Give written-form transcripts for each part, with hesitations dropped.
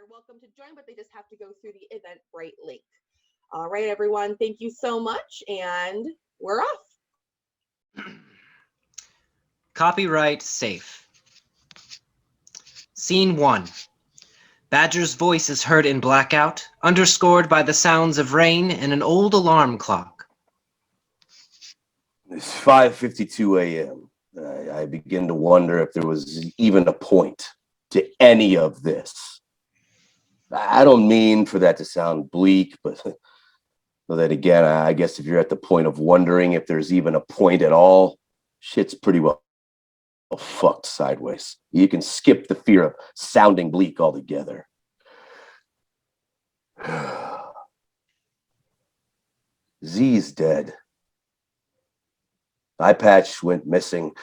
welcome to join, but they just have to go through the Eventbrite link. All right, everyone, thank you so much, and we're off. Copyright safe. Scene 1. Badger's voice is heard in blackout, underscored by the sounds of rain and an old alarm clock. It's 5:52 a.m. I begin to wonder if there was even a point to any of this. I don't mean for that to sound bleak, but then again, I guess if you're at the point of wondering if there's even a point at all, shit's pretty well fucked sideways. You can skip the fear of sounding bleak altogether. Z's dead. Eye patch went missing.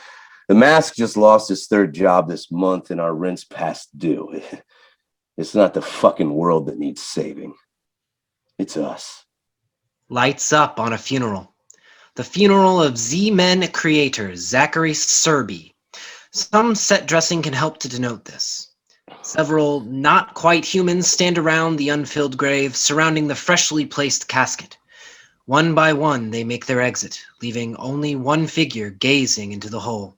The mask just lost his third job this month, and our rent's past due. It's not the fucking world that needs saving. It's us. Lights up on a funeral. The funeral of Z-Men creator Zachary Sczerby. Some set dressing can help to denote this. Several not quite humans stand around the unfilled grave, surrounding the freshly placed casket. One by one, they make their exit, leaving only one figure gazing into the hole.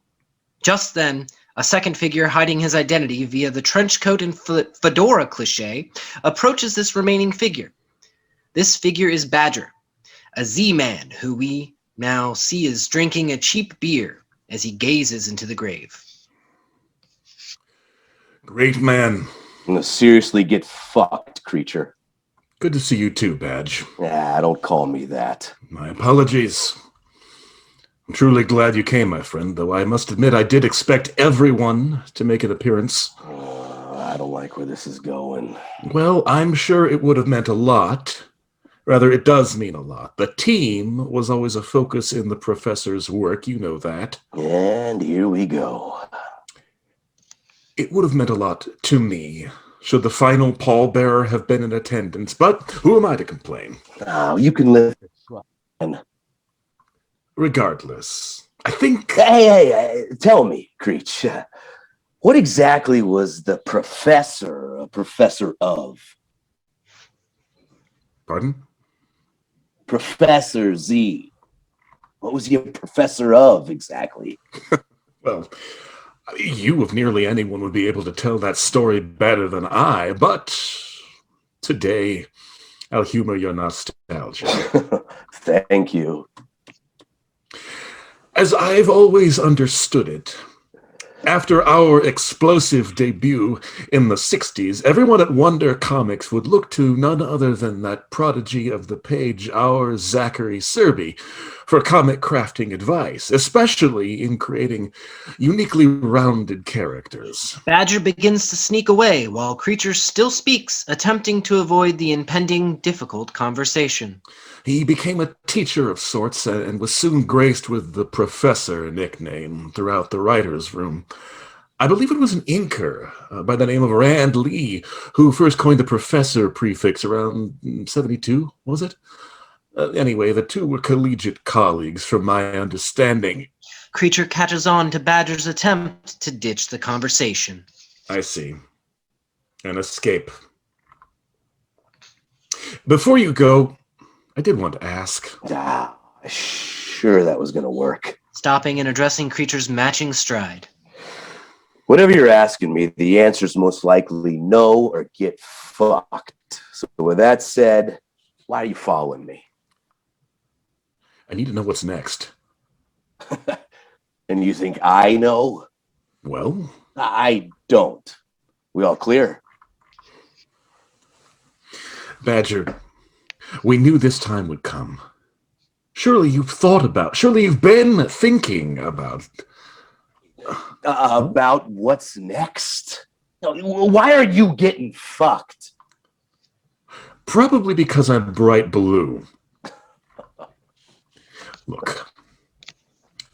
Just then, a second figure hiding his identity via the trench coat and fedora cliché approaches this remaining figure. This figure is Badger, a Z-Man who we now see is drinking a cheap beer as he gazes into the grave. Great man. Seriously, get fucked, creature. Good to see you too, Badge. Don't call me that. My apologies. I'm truly glad you came, my friend, though I must admit I did expect everyone to make an appearance. I don't like where this is going. Well, I'm sure it would have meant a lot. Rather, it does mean a lot. The team was always a focus in the professor's work, you know that. And here we go. It would have meant a lot to me, should the final pallbearer have been in attendance, but who am I to complain? Oh, you can live. Regardless, I think... Hey, tell me, Creech, what exactly was the professor a professor of? Pardon? Professor Z. What was he a professor of, exactly? Well, you of nearly anyone would be able to tell that story better than I, but today I'll humor your nostalgia. Thank you. As I've always understood it, after our explosive debut in the 60s, everyone at Wonder Comics would look to none other than that prodigy of the page, our Zachary Sczerby, for comic crafting advice, especially in creating uniquely rounded characters. Badger begins to sneak away while Creature still speaks, attempting to avoid the impending, difficult conversation. He became a teacher of sorts and was soon graced with the Professor nickname throughout the writer's room. I believe it was an inker by the name of Rand Lee who first coined the Professor prefix around 72, was it? Anyway, the two were collegiate colleagues from my understanding. Creature catches on to Badger's attempt to ditch the conversation. I see. An escape. Before you go, I did want to ask. Sure that was going to work. Stopping and addressing Creature's matching stride. Whatever you're asking me, the answer's most likely no or get fucked. So with that said, why are you following me? I need to know what's next. And you think I know? Well? I don't. We all clear? Badger, we knew this time would come. Surely you've been thinking about... About what's next? Why are you getting fucked? Probably because I'm bright blue. Look,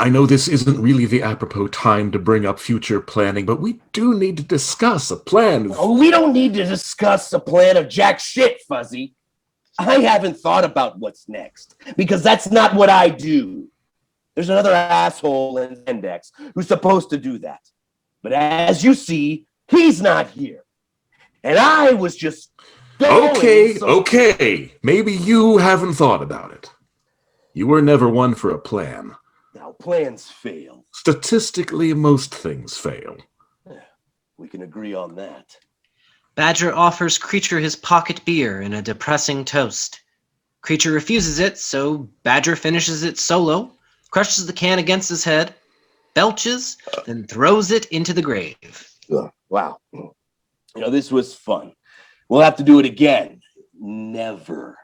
I know this isn't really the apropos time to bring up future planning, but we do need to discuss a plan. We don't need to discuss a plan of jack shit, Fuzzy. I haven't thought about what's next, because that's not what I do. There's another asshole in Index who's supposed to do that. But as you see, he's not here. and I was just going. Okay. Maybe you haven't thought about it. You were never one for a plan. Now, plans fail. Statistically, most things fail. We can agree on that. Badger offers Creature his pocket beer in a depressing toast. Creature refuses it, so Badger finishes it solo, crushes the can against his head, belches, then throws it into the grave. Wow. This was fun. We'll have to do it again. Never.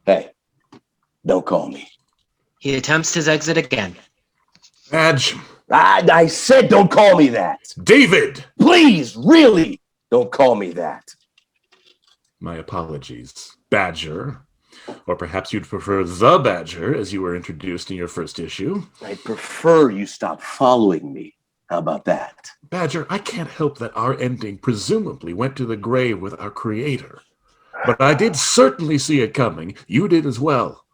Hey, don't call me. He attempts his exit again. Badge. I said don't call me that. David! Please, really, don't call me that. My apologies, Badger. Or perhaps you'd prefer the Badger, as you were introduced in your first issue. I'd prefer you stop following me. How about that? Badger, I can't help that our ending presumably went to the grave with our creator. But I did certainly see it coming. You did as well.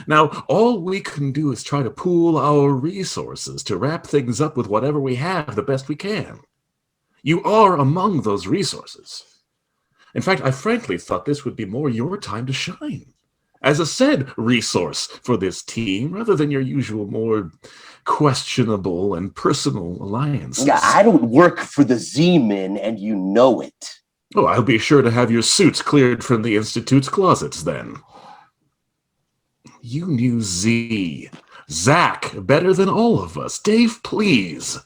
Now, all we can do is try to pool our resources to wrap things up with whatever we have the best we can. You are among those resources. In fact, I frankly thought this would be more your time to shine. As a said resource for this team, rather than your usual more questionable and personal alliances. Yeah, I don't work for the Z-Men, and you know it. Oh, I'll be sure to have your suits cleared from the Institute's closets then. You knew Zach, better than all of us. Dave, please.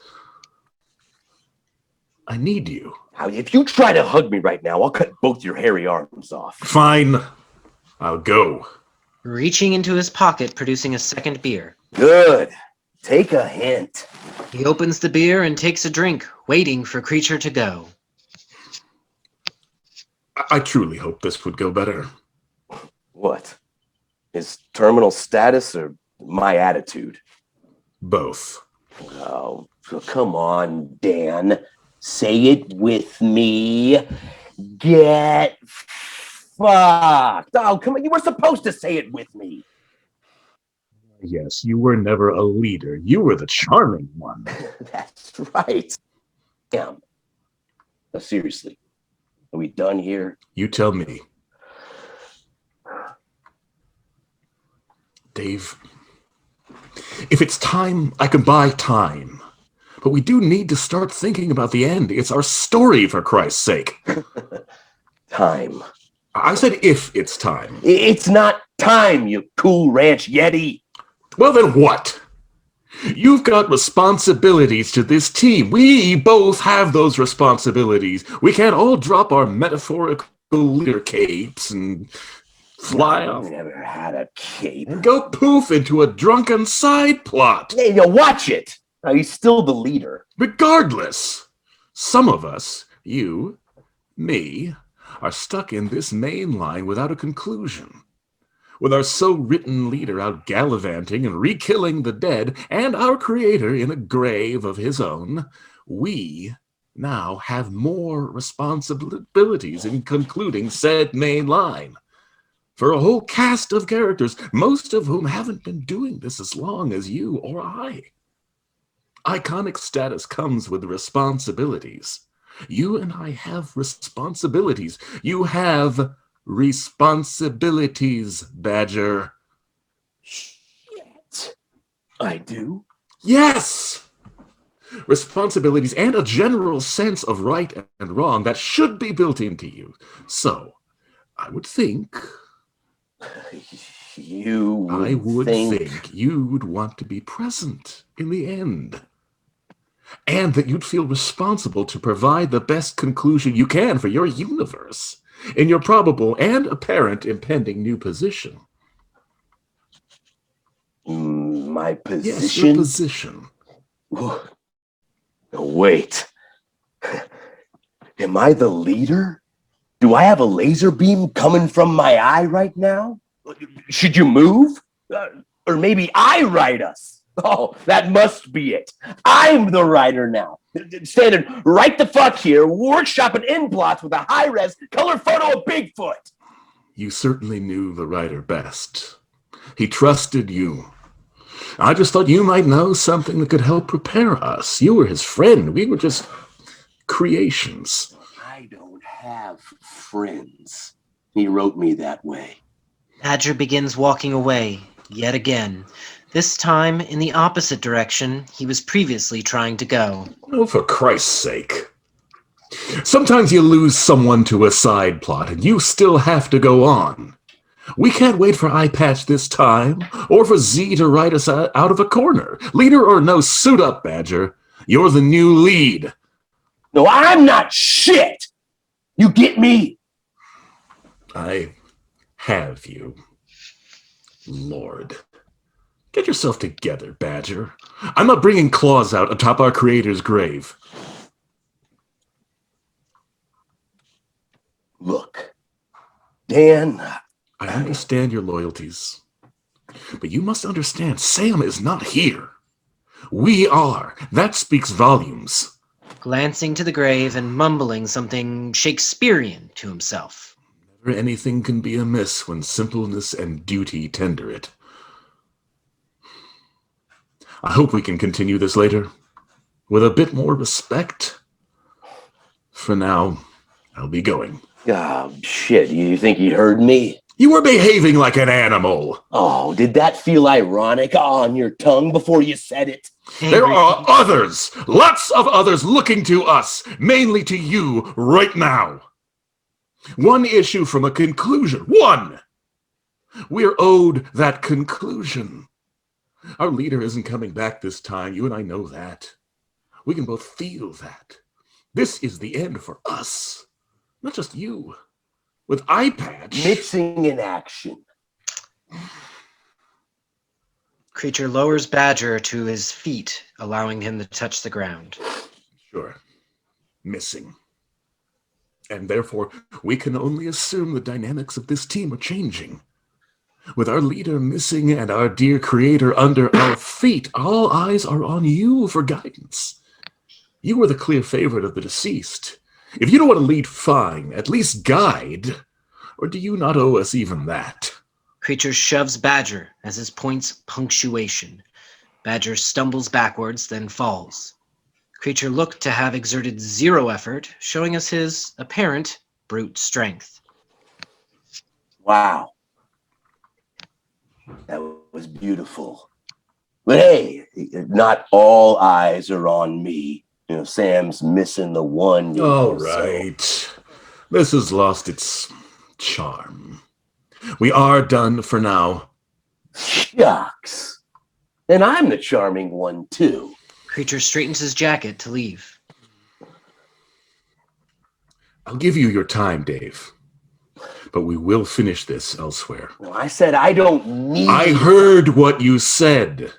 I need you. If you try to hug me right now, I'll cut both your hairy arms off. Fine. I'll go. Reaching into his pocket, producing a second beer. Good. Take a hint. He opens the beer and takes a drink, waiting for Creature to go. I truly hope this would go better. What? His terminal status or my attitude? Both. Oh, come on, Dan. Say it with me. Get fucked. Oh, come on. You were supposed to say it with me. Yes, you were never a leader. You were the charming one. That's right. Damn. Now, seriously, are we done here? You tell me. Dave, if it's time, I can buy time. But we do need to start thinking about the end. It's our story, for Christ's sake. Time. I said if it's time. It's not time, you Cool Ranch Yeti. Well, then what? You've got responsibilities to this team. We both have those responsibilities. We can't all drop our metaphorical leader capes and fly off. I've never had a cape. And go poof into a drunken side plot. Hey, watch it. Now, he's still the leader. Regardless, some of us, you, me, are stuck in this main line without a conclusion. With our so-written leader out gallivanting and re-killing the dead, and our creator in a grave of his own, we now have more responsibilities in concluding said main line. For a whole cast of characters, most of whom haven't been doing this as long as you or I. Iconic status comes with responsibilities. You and I have responsibilities. You have responsibilities, Badger. Shit. I do? Yes! Responsibilities and a general sense of right and wrong that should be built into you. So, I would think... I would think you'd want to be present in the end. And that you'd feel responsible to provide the best conclusion you can for your universe in your probable and apparent impending new position. My position? Yes, your position. No, wait. Am I the leader? Do I have a laser beam coming from my eye right now? Should you move? Or maybe I write us? Oh, that must be it. I'm the writer now. Standing right the fuck here, workshopping in plots with a high-res color photo of Bigfoot. You certainly knew the writer best. He trusted you. I just thought you might know something that could help prepare us. You were his friend. We were just creations. I don't have friends. He wrote me that way. Badger begins walking away, yet again, this time in the opposite direction he was previously trying to go. Oh, for Christ's sake. Sometimes you lose someone to a side plot, and you still have to go on. We can't wait for Eye Patch this time, or for Z to write us out of a corner. Leader or no, suit up, Badger. You're the new lead. No, I'm not shit! You get me? I have you. Lord. Get yourself together, Badger. I'm not bringing claws out atop our creator's grave. Look, Dan... I understand your loyalties. But you must understand, Sam is not here. We are. That speaks volumes. Glancing to the grave and mumbling something Shakespearean to himself. Never anything can be amiss when simpleness and duty tender it. I hope we can continue this later, with a bit more respect. For now, I'll be going. Oh, shit, you think he heard me? You were behaving like an animal. Oh, did that feel ironic on your tongue before you said it? There are others, lots of others looking to us, mainly to you right now. One issue from a conclusion. One! We're owed that conclusion. Our leader isn't coming back this time. You and I know that. We can both feel that. This is the end for us. Not just you. With Eye Patch. Mixing in action. Creature lowers Badger to his feet, allowing him to touch the ground. Sure. Missing. And therefore, we can only assume the dynamics of this team are changing. With our leader missing and our dear creator under our feet, all eyes are on you for guidance. You were the clear favorite of the deceased. If you don't want to lead, fine. At least guide. Or do you not owe us even that? Creature shoves Badger as his points punctuation. Badger stumbles backwards, then falls. Creature looked to have exerted zero effort, showing us his apparent brute strength. Wow. That was beautiful. But hey, not all eyes are on me. You know, Sam's missing the one. All right. So. This has lost its charm. We are done for now. Shucks. And I'm the charming one, too. Creature straightens his jacket to leave. I'll give you your time, Dave. But we will finish this elsewhere. No, I said I don't need... I heard what you said.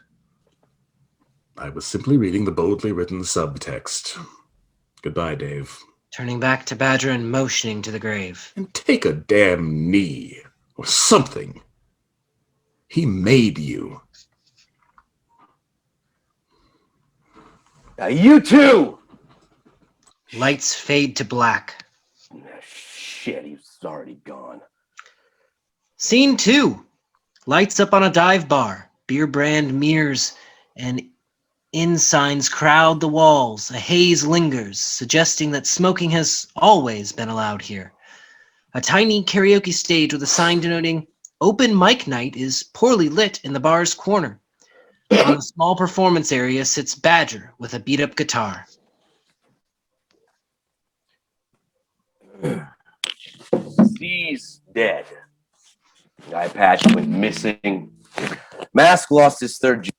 I was simply reading the boldly written subtext. Goodbye, Dave. Turning back to Badger and motioning to the grave. And take a damn knee. Or something. He made you. Now you too! Lights fade to black. Shit, he's already gone. Scene 2. Lights up on a dive bar. Beer brand mirrors and inn signs crowd the walls. A haze lingers, suggesting that smoking has always been allowed here. A tiny karaoke stage with a sign denoting open mic night is poorly lit in the bar's corner. On the small performance area sits Badger with a beat-up guitar. He's dead. Eye Patch went missing. Mask lost his third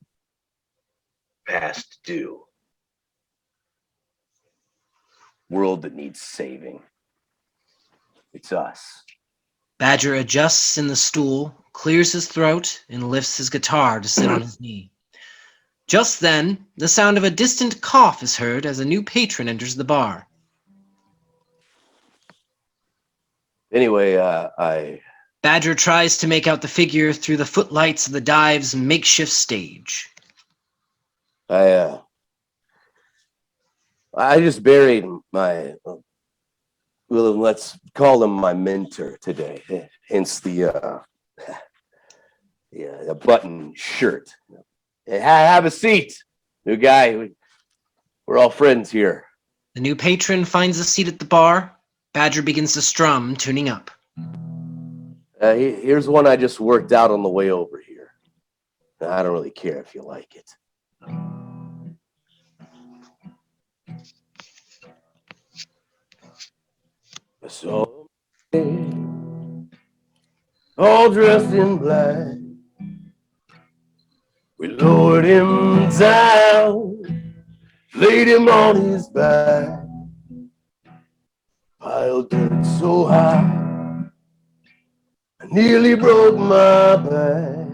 past due. World that needs saving. It's us. Badger adjusts in the stool, clears his throat, and lifts his guitar to sit on his knee. Just then, the sound of a distant cough is heard as a new patron enters the bar. Anyway, Badger tries to make out the figure through the footlights of the dive's makeshift stage. I just buried my, well, let's call him my mentor today. Hence the button shirt. Hey, have a seat, new guy. We're all friends here. The new patron finds a seat at the bar, Badger begins to strum, tuning up. Here's one I just worked out on the way over here. I don't really care if you like it. So, all dressed in black, we lowered him down, laid him on his back, piled dirt so high, I nearly broke my back.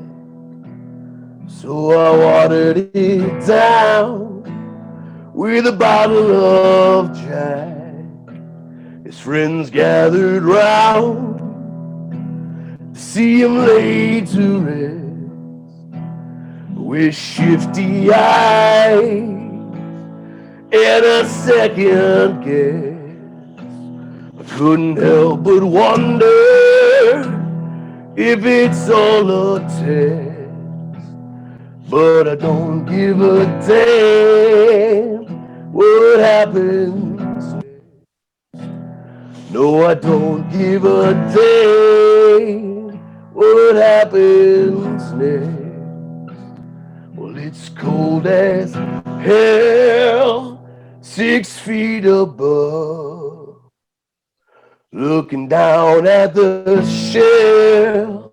So I watered it down with a bottle of Jack. His friends gathered round to see him laid to rest with shifty eyes and a second guess. I couldn't help but wonder if it's all a test. But I don't give a damn what happens next. No, I don't give a damn what happens next. Well, it's cold as hell, 6 feet above, looking down at the shell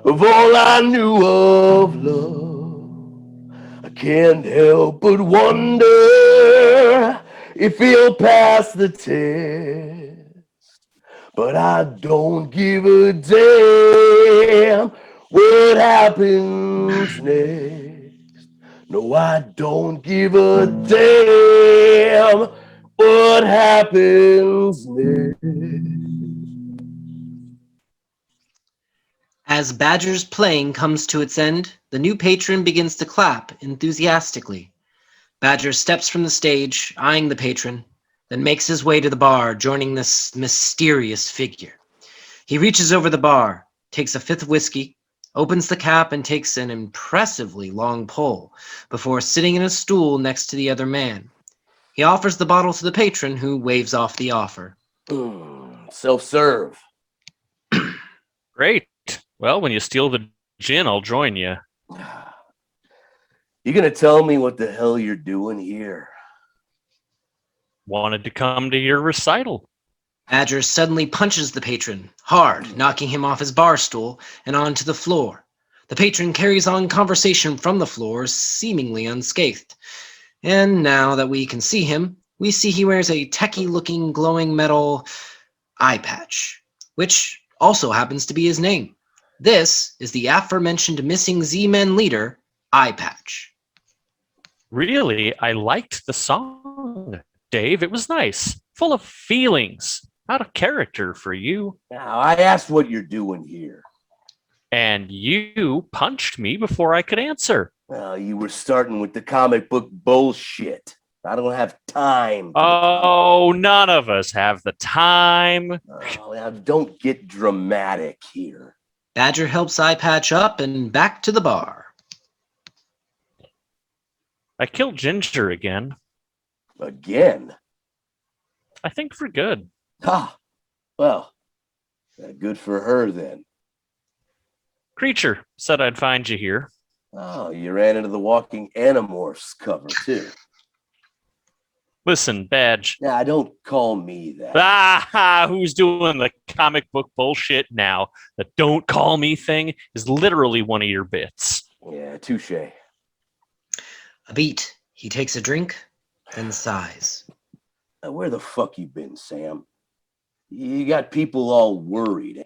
of all I knew of love. I can't help but wonder if he'll pass the test. But I don't give a damn what happens next. No, I don't give a damn what happens next. As Badger's playing comes to its end, the new patron begins to clap enthusiastically. Badger steps from the stage, eyeing the patron, then makes his way to the bar, joining this mysterious figure. He reaches over the bar, takes a fifth whiskey, opens the cap, and takes an impressively long pull before sitting in a stool next to the other man. He offers the bottle to the patron, who waves off the offer. Self-serve. Great. Well, when you steal the gin, I'll join you. You gonna tell me what the hell you're doing here? Wanted to come to your recital. Badger suddenly punches the patron, hard, knocking him off his bar stool and onto the floor. The patron carries on conversation from the floor, seemingly unscathed. And now that we can see him, we see he wears a techie-looking glowing metal eye patch, which also happens to be his name. This is the aforementioned missing Z-Men leader, Eye Patch. Really, I liked the song, Dave. It was nice, full of feelings, out of character for you. Now, I asked what you're doing here. And you punched me before I could answer. Well, you were starting with the comic book bullshit. I don't have time. Oh, none of us have the time. Oh, now don't get dramatic here. Badger helps Eye Patch up and back to the bar. I killed Ginger again. Again? I think for good. Ah, well, good for her then. Creature said I'd find you here. Oh, you ran into the Walking Animorphs cover too. Listen, Badge. Nah, don't call me that. Ah, who's doing the comic book bullshit now? The don't call me thing is literally one of your bits. Yeah, touche. A beat. He takes a drink, then sighs. Now, where the fuck you been, Sam? You got people all worried.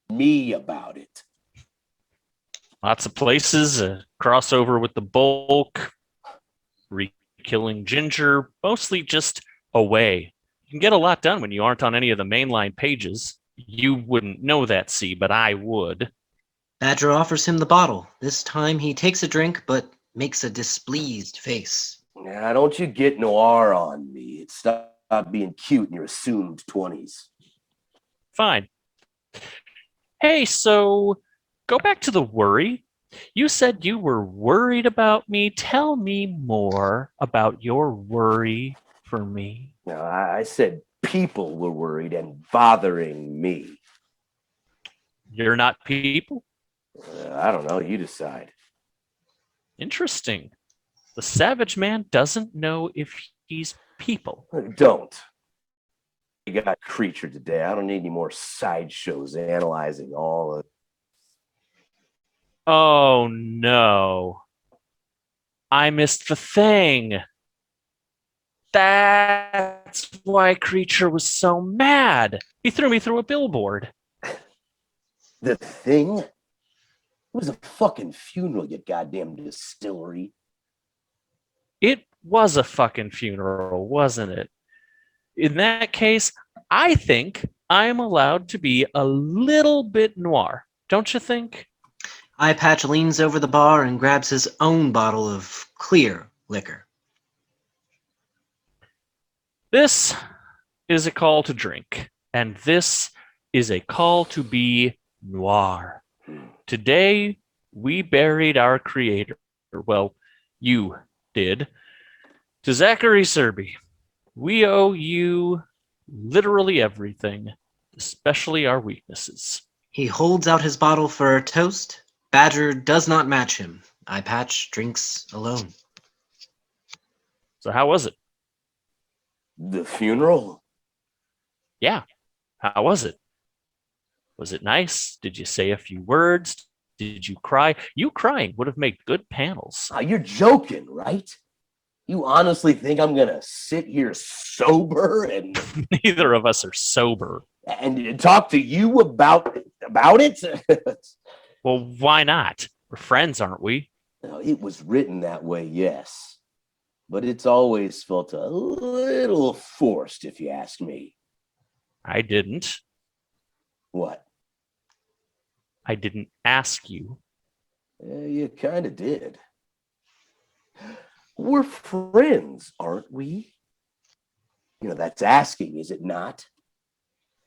Me about it. Lots of places, crossover with the bulk, killing Ginger, mostly just away. You can get a lot done when you aren't on any of the mainline pages. You wouldn't know that, see, but I would. Badger offers him the bottle. This time he takes a drink, but makes a displeased face. Now, don't you get noir on me. Stop being cute in your assumed 20s. Fine. Hey, so go back to the worry. You said you were worried about me. Tell me more about your worry for me. Now, I said people were worried and bothering me. You're not people? I don't know. You decide. Interesting. The savage man doesn't know if he's people. Don't. You got Creature today. I don't need any more sideshows analyzing all of. Oh no. I missed the thing. That's why Creature was so mad. He threw me through a billboard. The thing? It was a fucking funeral, you goddamn distillery. It was a fucking funeral, wasn't it? In that case, I think I'm allowed to be a little bit noir. Don't you think? Eye Patch leans over the bar and grabs his own bottle of clear liquor. This is a call to drink, and this is a call to be noir. Today, we buried our creator. Well, you did. To Zachary Sczerby, we owe you literally everything, especially our weaknesses. He holds out his bottle for a toast. Badger does not match him. Eye Patch drinks alone. So how was it? The funeral? Yeah. How was it? Was it nice? Did you say a few words? Did you cry? You crying would have made good panels. You're joking, right? You honestly think I'm gonna sit here sober and Neither of us are sober. talk to you about it? Well, why not? We're friends, aren't we? No, it was written that way, yes. But it's always felt a little forced, if you ask me. I didn't. What? I didn't ask you. You kind of did. We're friends, aren't we? You know, that's asking, is it not?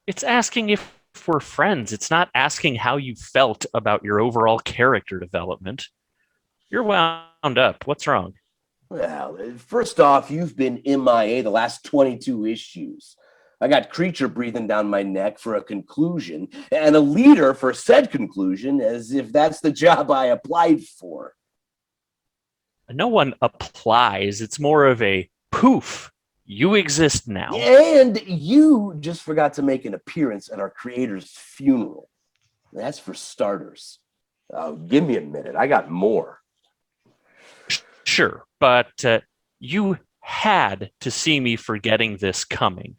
It's asking if we're friends. It's not asking how you felt about your overall character development. You're wound up. What's wrong? Well, first off, you've been MIA the last 22 issues. I got Creature breathing down my neck for a conclusion and a leader for said conclusion, as if that's the job I applied for. No one applies. It's more of a poof. You exist now. And you just forgot to make an appearance at our creator's funeral. That's for starters. Give me a minute. I got more. Sure, but you had to see me forgetting this coming.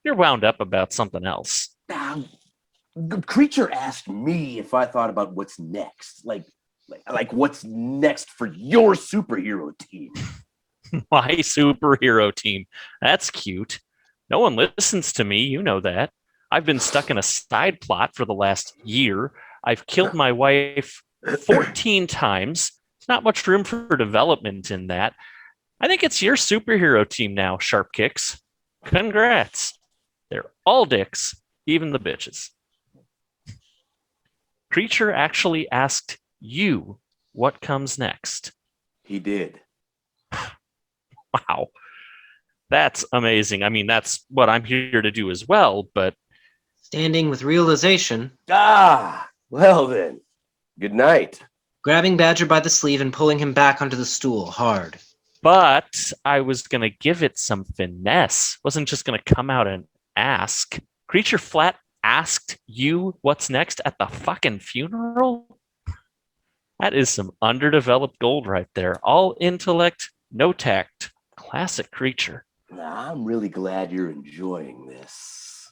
You're wound up about something else. Creature asked me if I thought about what's next. Like what's next for your superhero team. My superhero team. That's cute. No one listens to me. You know that. I've been stuck in a side plot for the last year. I've killed my wife 14 times. There's not much room for development in that. I think it's your superhero team now, Sharp Kicks. Congrats. They're all dicks, even the bitches. Creature actually asked you what comes next. He did. Wow. That's amazing. I mean, that's what I'm here to do as well, but... Standing with realization. Well then. Good night. Grabbing Badger by the sleeve and pulling him back onto the stool hard. But I was going to give it some finesse. Wasn't just going to come out and ask. Creature flat asked you what's next at the fucking funeral? That is some underdeveloped gold right there. All intellect, no tact. Classic Creature. I'm really glad you're enjoying this.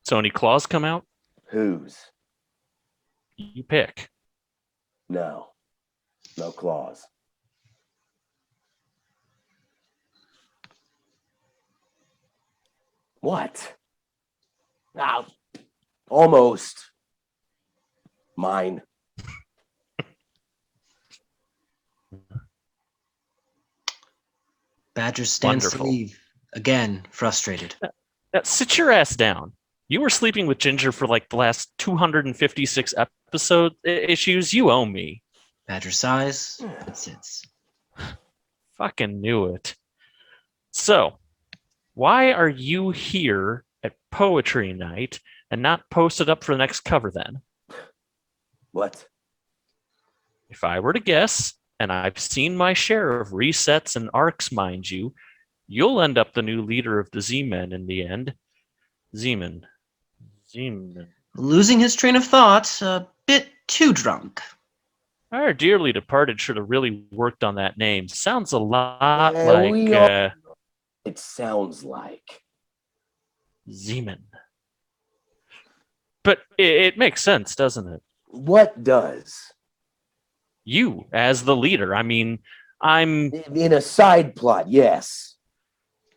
So any claws come out? Whose? You pick. No claws. What? Almost. Mine. Badger stands Wonderful. to leave, again frustrated. Now, sit your ass down. You were sleeping with Ginger for like the last 256 issues. You owe me. Badger sighs and sits. Fucking knew it. So, Why are you here at poetry night and not posted up for the next cover then? What? If I were to guess, and I've seen my share of resets and arcs, mind you, you'll end up the new leader of the Z-Men in the end. Z-Men. Losing his train of thought, a bit too drunk. Our dearly departed should have really worked on that name. Sounds a lot Yeah, like it sounds like. Z-Men. But it makes sense, doesn't it? What does? You, as the leader. I mean, I'm... In a side plot, yes.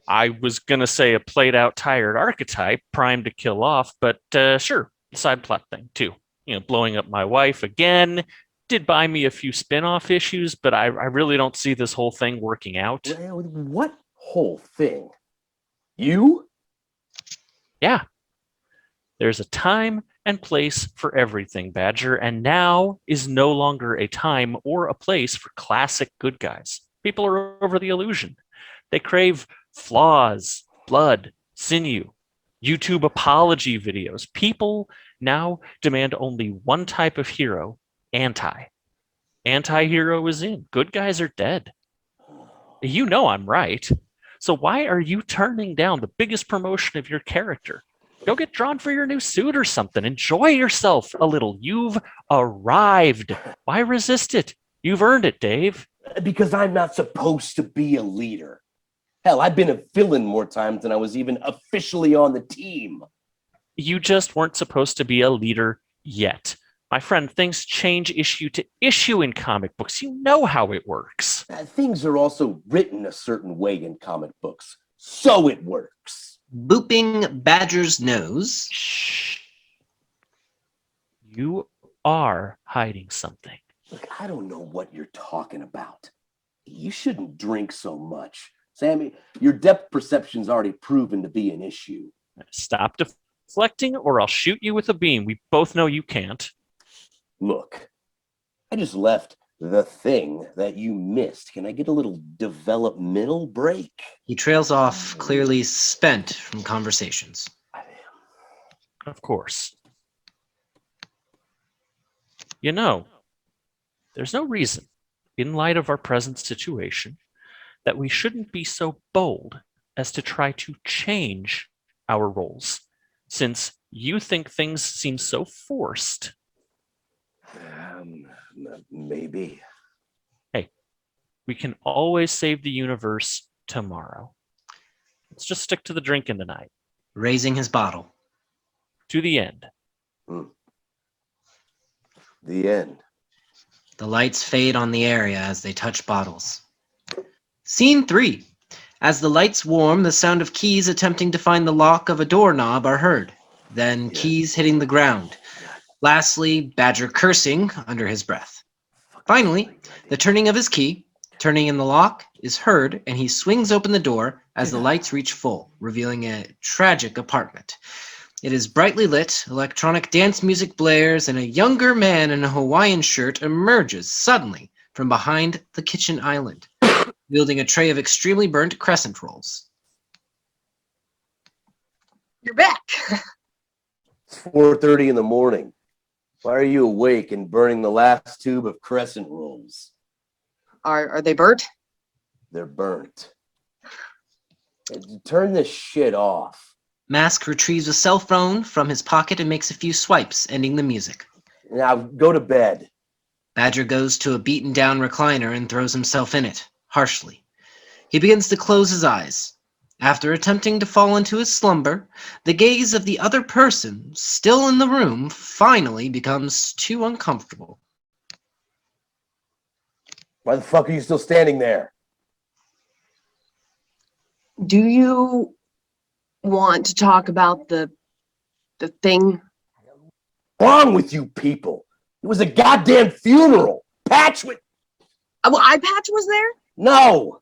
I was going to say a played-out, tired archetype, primed to kill off, but sure, side plot thing, too. You know, blowing up my wife again. Did buy me a few spin-off issues, but I really don't see this whole thing working out. What whole thing? You? Yeah. There's a time and place for everything, Badger, and now is no longer a time or a place for classic good guys. People are over the illusion. They crave flaws, blood, sinew, YouTube apology videos. People now demand only one type of hero, anti. Anti-hero is in. Good guys are dead. You know I'm right. So why are you turning down the biggest promotion of your character? Go get drawn for your new suit or something. Enjoy yourself a little. You've arrived. Why resist it? You've earned it, Dave. Because I'm not supposed to be a leader. Hell, I've been a villain more times than I was even officially on the team. You just weren't supposed to be a leader yet. My friend, things change issue to issue in comic books. You know how it works. Things are also written a certain way in comic books, so it works. Booping Badger's nose. Shh. You are hiding something. Look, I don't know what you're talking about. You shouldn't drink so much. Sammy, your depth perception's already proven to be an issue. Stop deflecting or I'll shoot you with a beam. We both know you can't. Look, I just left the thing that you missed. Can I get a little developmental break? He trails off, clearly spent from conversations. Of course. You know, there's no reason, in light of our present situation, that we shouldn't be so bold as to try to change our roles, since you think things seem so forced. Maybe. Hey, we can always save the universe tomorrow. Let's just stick to the drinking tonight. Raising his bottle. To the end. The end. The lights fade on the area as they touch bottles. Scene 3. As the lights warm, the sound of keys attempting to find the lock of a doorknob are heard. Then keys hitting the ground. Lastly, Badger cursing under his breath. Finally, the turning of his key, turning in the lock, is heard, and he swings open the door as the lights reach full, revealing a tragic apartment. It is brightly lit, electronic dance music blares, and a younger man in a Hawaiian shirt emerges suddenly from behind the kitchen island, wielding a tray of extremely burnt crescent rolls. You're back. It's 4:30 in the morning. Why are you awake and burning the last tube of crescent rolls? Are they burnt? They're burnt. Turn this shit off. Mask retrieves a cell phone from his pocket and makes a few swipes, ending the music. Now go to bed. Badger goes to a beaten-down recliner and throws himself in it, harshly. He begins to close his eyes. After attempting to fall into his slumber, the gaze of the other person, still in the room, finally becomes too uncomfortable. Why the fuck are you still standing there? Do you want to talk about the thing? What's wrong with you people? It was a goddamn funeral. Patch with... Well, Eye Patch was there? No!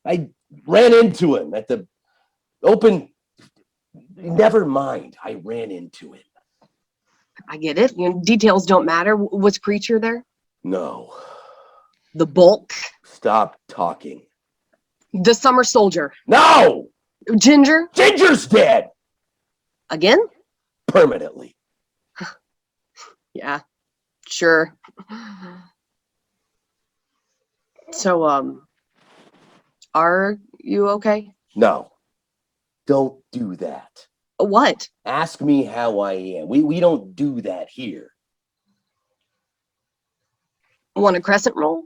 I ran into him at the open... Never mind. I ran into him. I get it. You know, details don't matter. Was Preacher there? No. The Bulk? Stop talking. The Summer Soldier? No! Ginger? Ginger's dead! Again? Permanently. Yeah, sure. So, are you okay? No. Don't do that. What? Ask me how I am. We don't do that here. Want a crescent roll?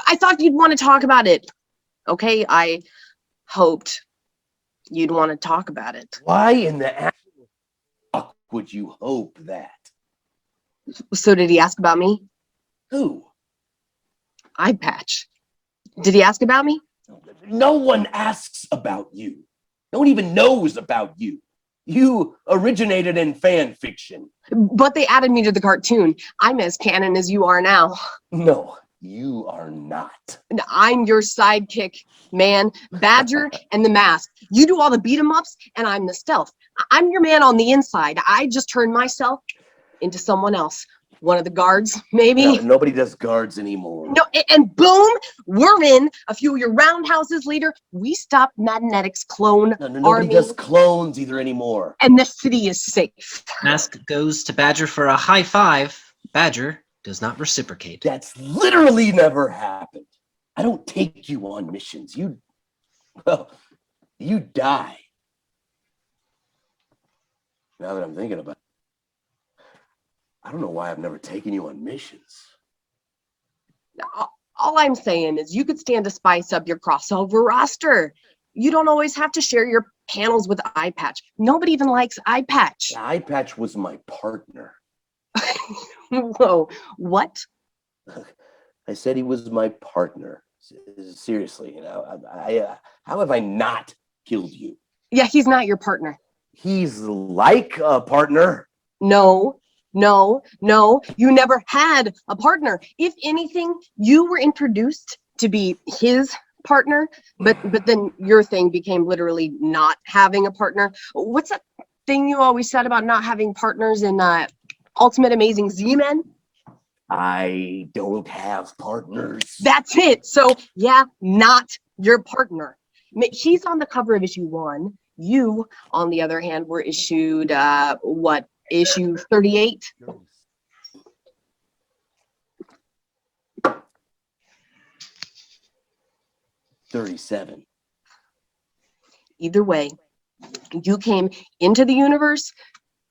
I thought you'd want to talk about it. Okay, I hoped you'd want to talk about it. Why in the actual fuck would you hope that? So did he ask about me? Who? Eye patch. Did he ask about me? No one asks about you. No one even knows about you. You originated in fan fiction. But they added me to the cartoon. I'm as canon as you are now. No, you are not. And I'm your sidekick, man. Badger and the Mask. You do all the beat 'em ups, and I'm the stealth. I'm your man on the inside. I just turned myself into someone else. One of the guards, maybe. No, nobody does guards anymore. No, and boom, we're in. A few of your roundhouses later, we stopped Magnetics clone No, nobody army, does clones either anymore. and the city is safe. Mask goes to Badger for a high five. Badger does not reciprocate. That's literally never happened. I don't take you on missions. You die. Now that I'm thinking about it, I don't know why I've never taken you on missions. All I'm saying is you could stand to spice up your crossover roster. You don't always have to share your panels with Eye Patch. Nobody even likes Eye Patch. Eye Patch was my partner. Whoa, what? I said he was my partner. Seriously, how have I not killed you? Yeah, he's not your partner. He's like a partner. No, you never had a partner. If anything, you were introduced to be his partner, but then your thing became literally not having a partner. What's that thing you always said about not having partners in Ultimate Amazing Z-Men? I don't have partners. That's it. So yeah, not your partner. He's on the cover of issue 1. You, on the other hand, were issued issue 38? $37. Either way, you came into the universe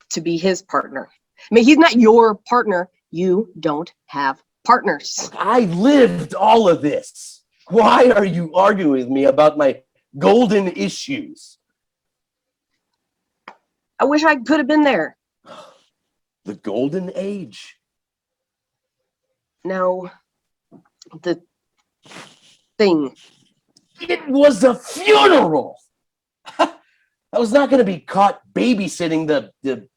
to be his partner. I mean, he's not your partner. You don't have partners. I lived all of this. Why are you arguing with me about my golden issues? I wish I could have been there. The golden age. No, the thing. It was a funeral. I was not going to be caught babysitting the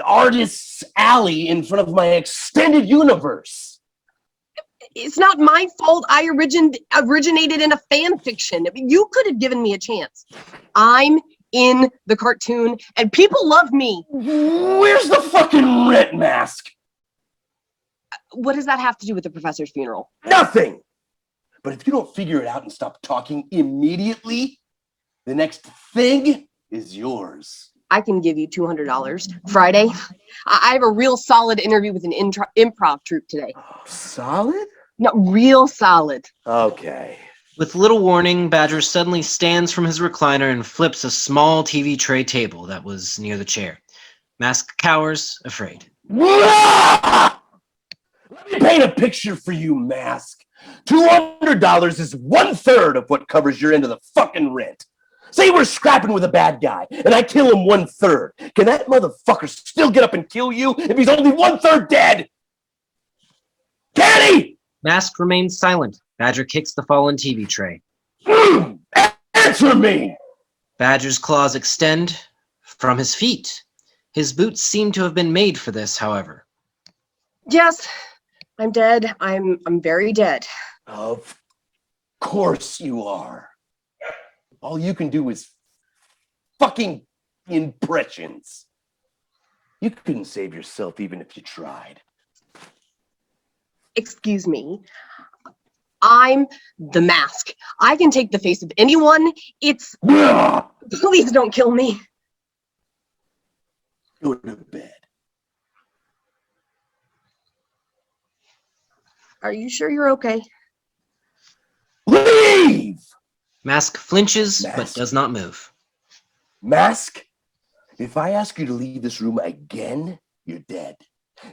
artist's alley in front of my extended universe. It's not my fault I originated in a fan fiction. I mean, you could have given me a chance. I'm in the cartoon, and people love me. Where's the fucking rent, Mask? What does that have to do with the professor's funeral? Nothing. But if you don't figure it out and stop talking immediately, the next thing is yours. I can give you $200 Friday. I have a real solid interview with an improv troupe today. Solid? No, real solid. Okay. With little warning, Badger suddenly stands from his recliner and flips a small TV tray table that was near the chair. Mask cowers, afraid. Let me paint a picture for you, Mask. $200 is 1/3 of what covers your end of the fucking rent. Say we're scrapping with a bad guy, and I kill him 1/3. Can that motherfucker still get up and kill you if he's only 1/3 dead? Can he? Mask remains silent. Badger kicks the fallen TV tray. Answer me! Badger's claws extend from his feet. His boots seem to have been made for this, however. Yes, I'm dead. I'm very dead. Of course you are. All you can do is fucking impressions. You couldn't save yourself even if you tried. Excuse me. I'm the mask. I can take the face of anyone. It's... Please don't kill me. Go to bed. Are you sure you're okay? Leave! Mask flinches but Mask. does not move. Mask, if I ask you to leave this room again, you're dead.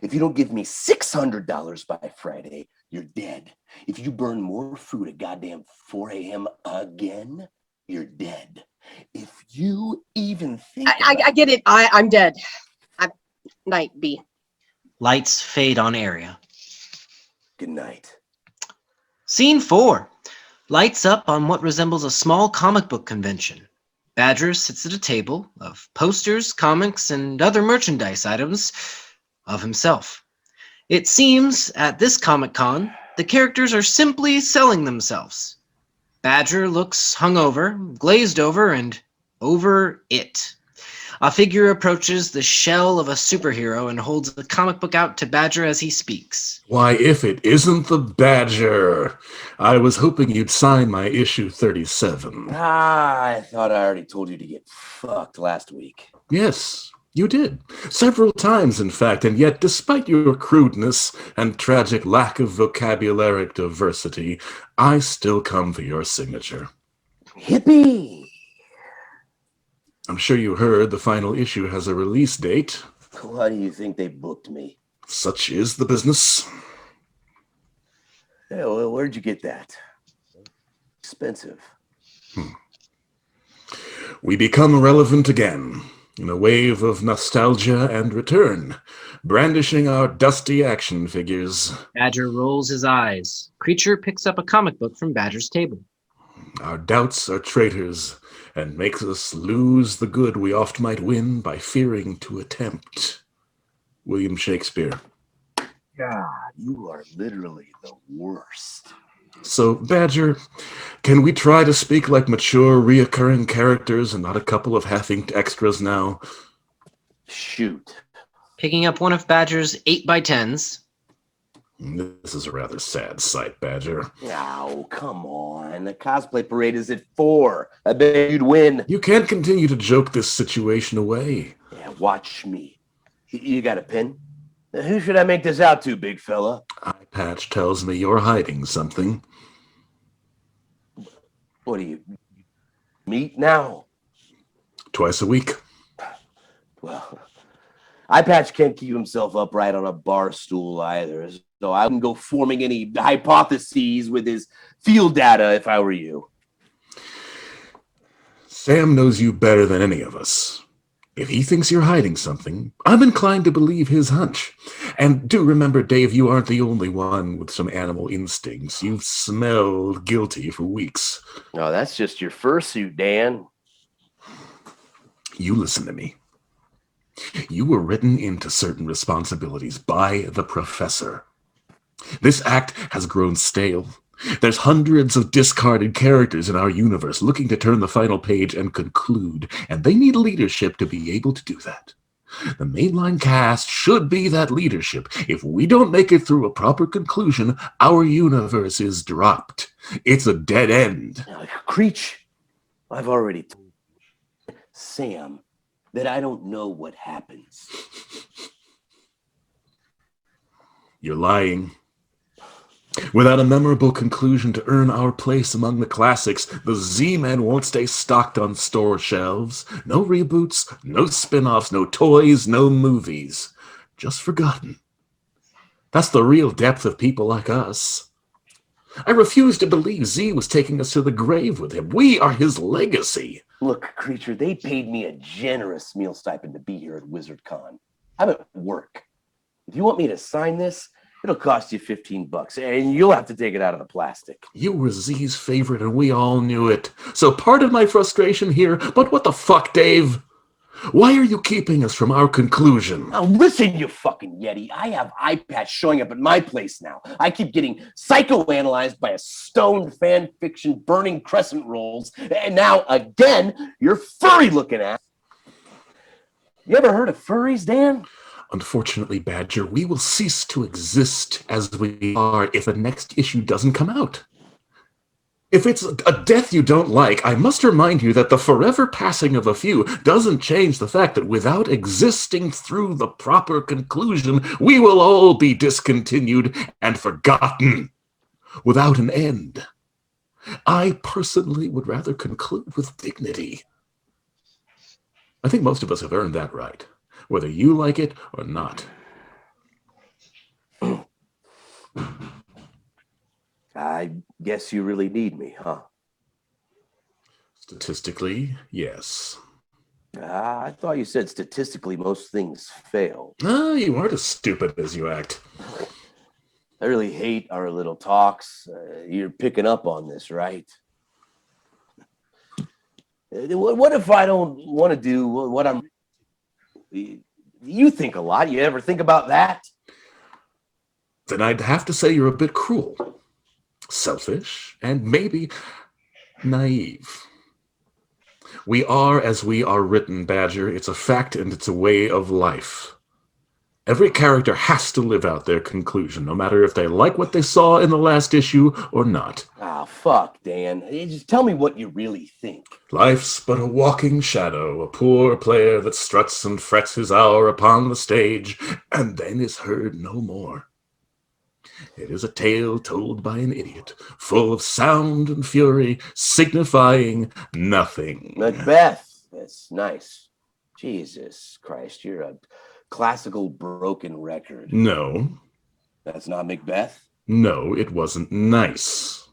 If you don't give me $600 by Friday, you're dead. If you burn more food at goddamn 4 a.m. again, you're dead. If you even think... I get it. I'm dead. Night, B. Lights fade on area. Good night. Scene 4. Lights up on what resembles a small comic book convention. Badger sits at a table of posters, comics, and other merchandise items of himself. It seems at this Comic-Con, the characters are simply selling themselves. Badger looks hungover, glazed over, and over it. A figure approaches the shell of a superhero and holds the comic book out to Badger as he speaks. Why, if it isn't the Badger! I was hoping you'd sign my issue 37. I thought I already told you to get fucked last week. Yes, you did. Several times, in fact, and yet, despite your crudeness and tragic lack of vocabularic diversity, I still come for your signature. Hippie! I'm sure you heard the final issue has a release date. Why do you think they booked me? Such is the business. Yeah, well, where'd you get that? Expensive. We become relevant again, in a wave of nostalgia and return, brandishing our dusty action figures. Badger rolls his eyes. Creature picks up a comic book from Badger's table. Our doubts are traitors, and makes us lose the good we oft might win by fearing to attempt. William Shakespeare. God, you are literally the worst. So, Badger, can we try to speak like mature, reoccurring characters and not a couple of half-inked extras now? Shoot. Picking up one of Badger's 8x10s. This is a rather sad sight, Badger. Oh, come on. The cosplay parade is at 4. I bet you'd win. You can't continue to joke this situation away. Yeah, watch me. You got a pen? Who should I make this out to, big fella? Eye patch tells me you're hiding something. What do you meet now? Twice a week. Well, Eye Patch can't keep himself upright on a bar stool either, so I wouldn't go forming any hypotheses with his field data if I were you. Sam knows you better than any of us. If he thinks you're hiding something, I'm inclined to believe his hunch. And do remember, Dave, you aren't the only one with some animal instincts. You've smelled guilty for weeks. No, that's just your fursuit, Dan. You listen to me. You were written into certain responsibilities by the professor. This act has grown stale. There's hundreds of discarded characters in our universe looking to turn the final page and conclude, and they need leadership to be able to do that. The mainline cast should be that leadership. If we don't make it through a proper conclusion, our universe is dropped. It's a dead end. Creech, I've already told Sam that I don't know what happens. You're lying. Without a memorable conclusion to earn our place among the classics, the Z-Men won't stay stocked on store shelves. No reboots, no spin-offs, no toys, no movies. Just forgotten. That's the real depth of people like us. I refuse to believe Z was taking us to the grave with him. We are his legacy. Look, Creature, they paid me a generous meal stipend to be here at WizardCon. I'm at work. If you want me to sign this, it'll cost you $15, and you'll have to take it out of the plastic. You were Z's favorite, and we all knew it. So pardon my frustration here, but what the fuck, Dave? Why are you keeping us from our conclusion? Now listen, you fucking Yeti. I have eye patch showing up at my place now. I keep getting psychoanalyzed by a stoned fan fiction burning crescent rolls, and now again, you're furry looking ass. You ever heard of furries, Dan? Unfortunately, Badger, we will cease to exist as we are if the next issue doesn't come out. If it's a death you don't like, I must remind you that the forever passing of a few doesn't change the fact that without existing through the proper conclusion, we will all be discontinued and forgotten without an end. I personally would rather conclude with dignity. I think most of us have earned that right, whether you like it or not. I guess you really need me, huh? Statistically, yes. I thought you said statistically most things fail. You aren't as stupid as you act. I really hate our little talks. You're picking up on this, right? What if I don't want to do what I'm... You think a lot. You ever think about that? Then I'd have to say you're a bit cruel, selfish, and maybe naive. We are as we are written, Badger. It's a fact and it's a way of life. Every character has to live out their conclusion, no matter if they like what they saw in the last issue or not. Ah, fuck, Dan. Just tell me what you really think. Life's but a walking shadow, a poor player that struts and frets his hour upon the stage, and then is heard no more. It is a tale told by an idiot, full of sound and fury, signifying nothing. Macbeth. That's nice. Jesus Christ, you're a classical broken record. No. That's not Macbeth? No, it wasn't nice.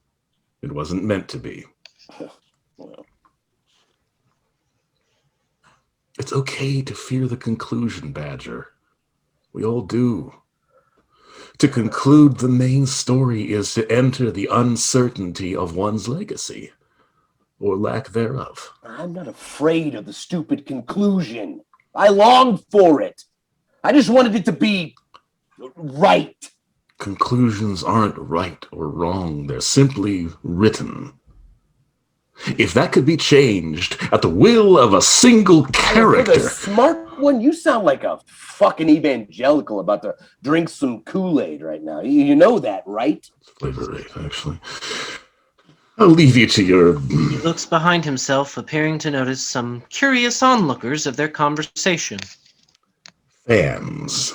It wasn't meant to be. Well, It's okay to fear the conclusion, Badger. We all do. To conclude the main story is to enter the uncertainty of one's legacy, or lack thereof. I'm not afraid of the stupid conclusion. I longed for it. I just wanted it to be right. Conclusions aren't right or wrong. They're simply written. If that could be changed at the will of a single For character... the smart one, you sound like a fucking evangelical about to drink some Kool-Aid right now. You know that, right? Flavor rate, actually. I'll leave you to your... He looks behind himself, appearing to notice some curious onlookers of their conversation. fans.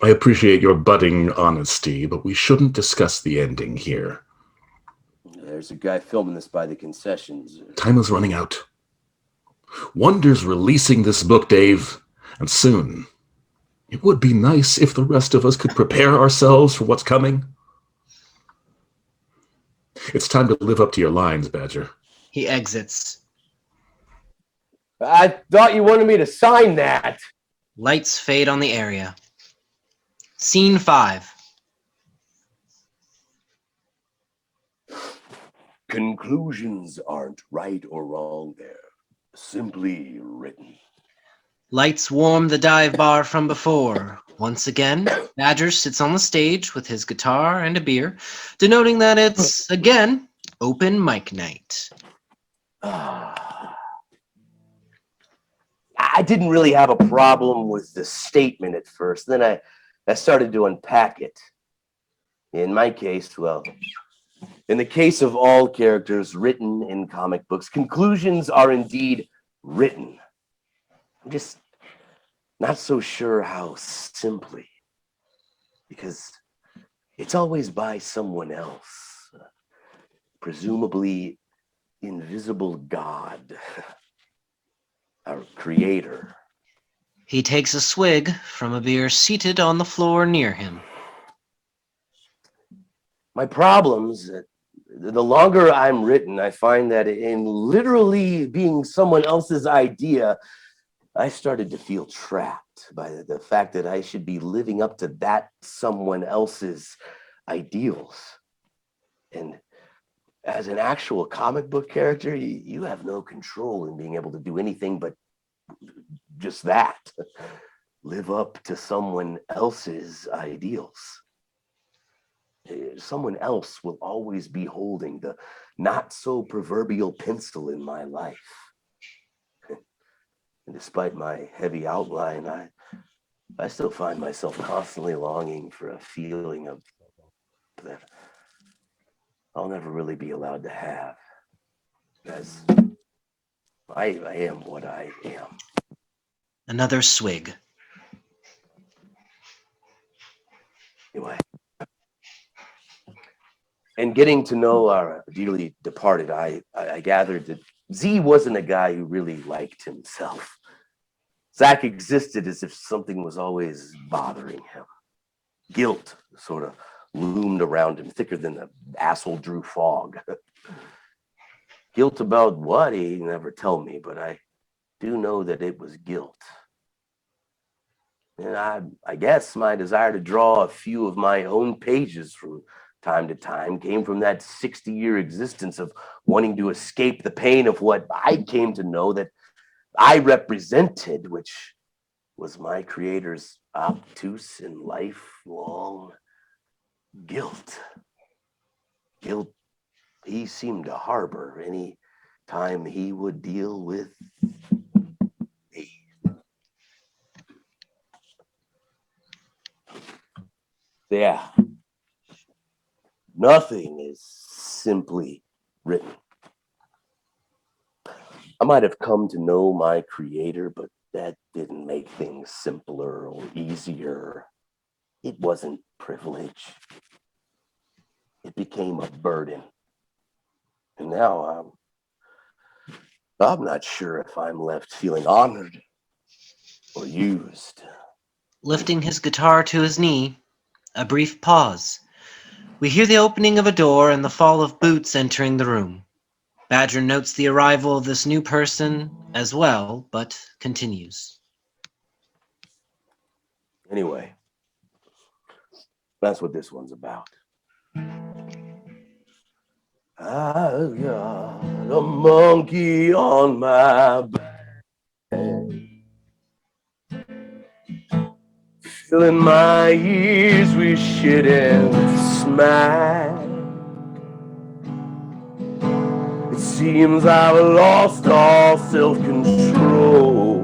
I appreciate your budding honesty, but we shouldn't discuss the ending here. There's a guy filming this by the concessions. Time is running out. Wonder's releasing this book, Dave, and soon. It would be nice if the rest of us could prepare ourselves for what's coming. It's time to live up to your lines, Badger. He exits. I thought you wanted me to sign that. Lights fade on the area. Scene 5. Conclusions aren't right or wrong, they're simply written. Lights warm the dive bar from before. Once again, Badger sits on the stage with his guitar and a beer, denoting that it's, again, open mic night. I didn't really have a problem with the statement at first. Then I started to unpack it. In my case, well, in the case of all characters written in comic books, conclusions are indeed written. I'm just not so sure how simply, because it's always by someone else, presumably invisible God, our creator. He takes a swig from a beer seated on the floor near him. My problems, the longer I'm written, I find that in literally being someone else's idea, I started to feel trapped by the fact that I should be living up to that someone else's ideals. And as an actual comic book character, you have no control in being able to do anything but just that. Live up to someone else's ideals. Someone else will always be holding the not so proverbial pencil in my life. And despite my heavy outline, I still find myself constantly longing for a feeling of that I'll never really be allowed to have. As I am what I am. Another swig. Anyway. And getting to know our dearly departed, I gathered that Z wasn't a guy who really liked himself. Zach existed as if something was always bothering him. Guilt sort of loomed around him, thicker than the asshole Drew fog. Guilt about what? He never told me, but I do know that it was guilt. And I guess my desire to draw a few of my own pages from time to time came from that 60-year existence of wanting to escape the pain of what I came to know that I represented, which was my creator's obtuse and lifelong guilt. Guilt he seemed to harbor any time he would deal with me. Yeah. Nothing is simply written. I might have come to know my creator, but that didn't make things simpler or easier. It wasn't privilege. It became a burden. And now I'm not sure if I'm left feeling honored or used. Lifting his guitar to his knee, a brief pause. We hear the opening of a door and the fall of boots entering the room. Badger notes the arrival of this new person as well, but continues. Anyway, that's what this one's about. I got a monkey on my back, filling my ears with shit and smack. It seems I've lost all self-control.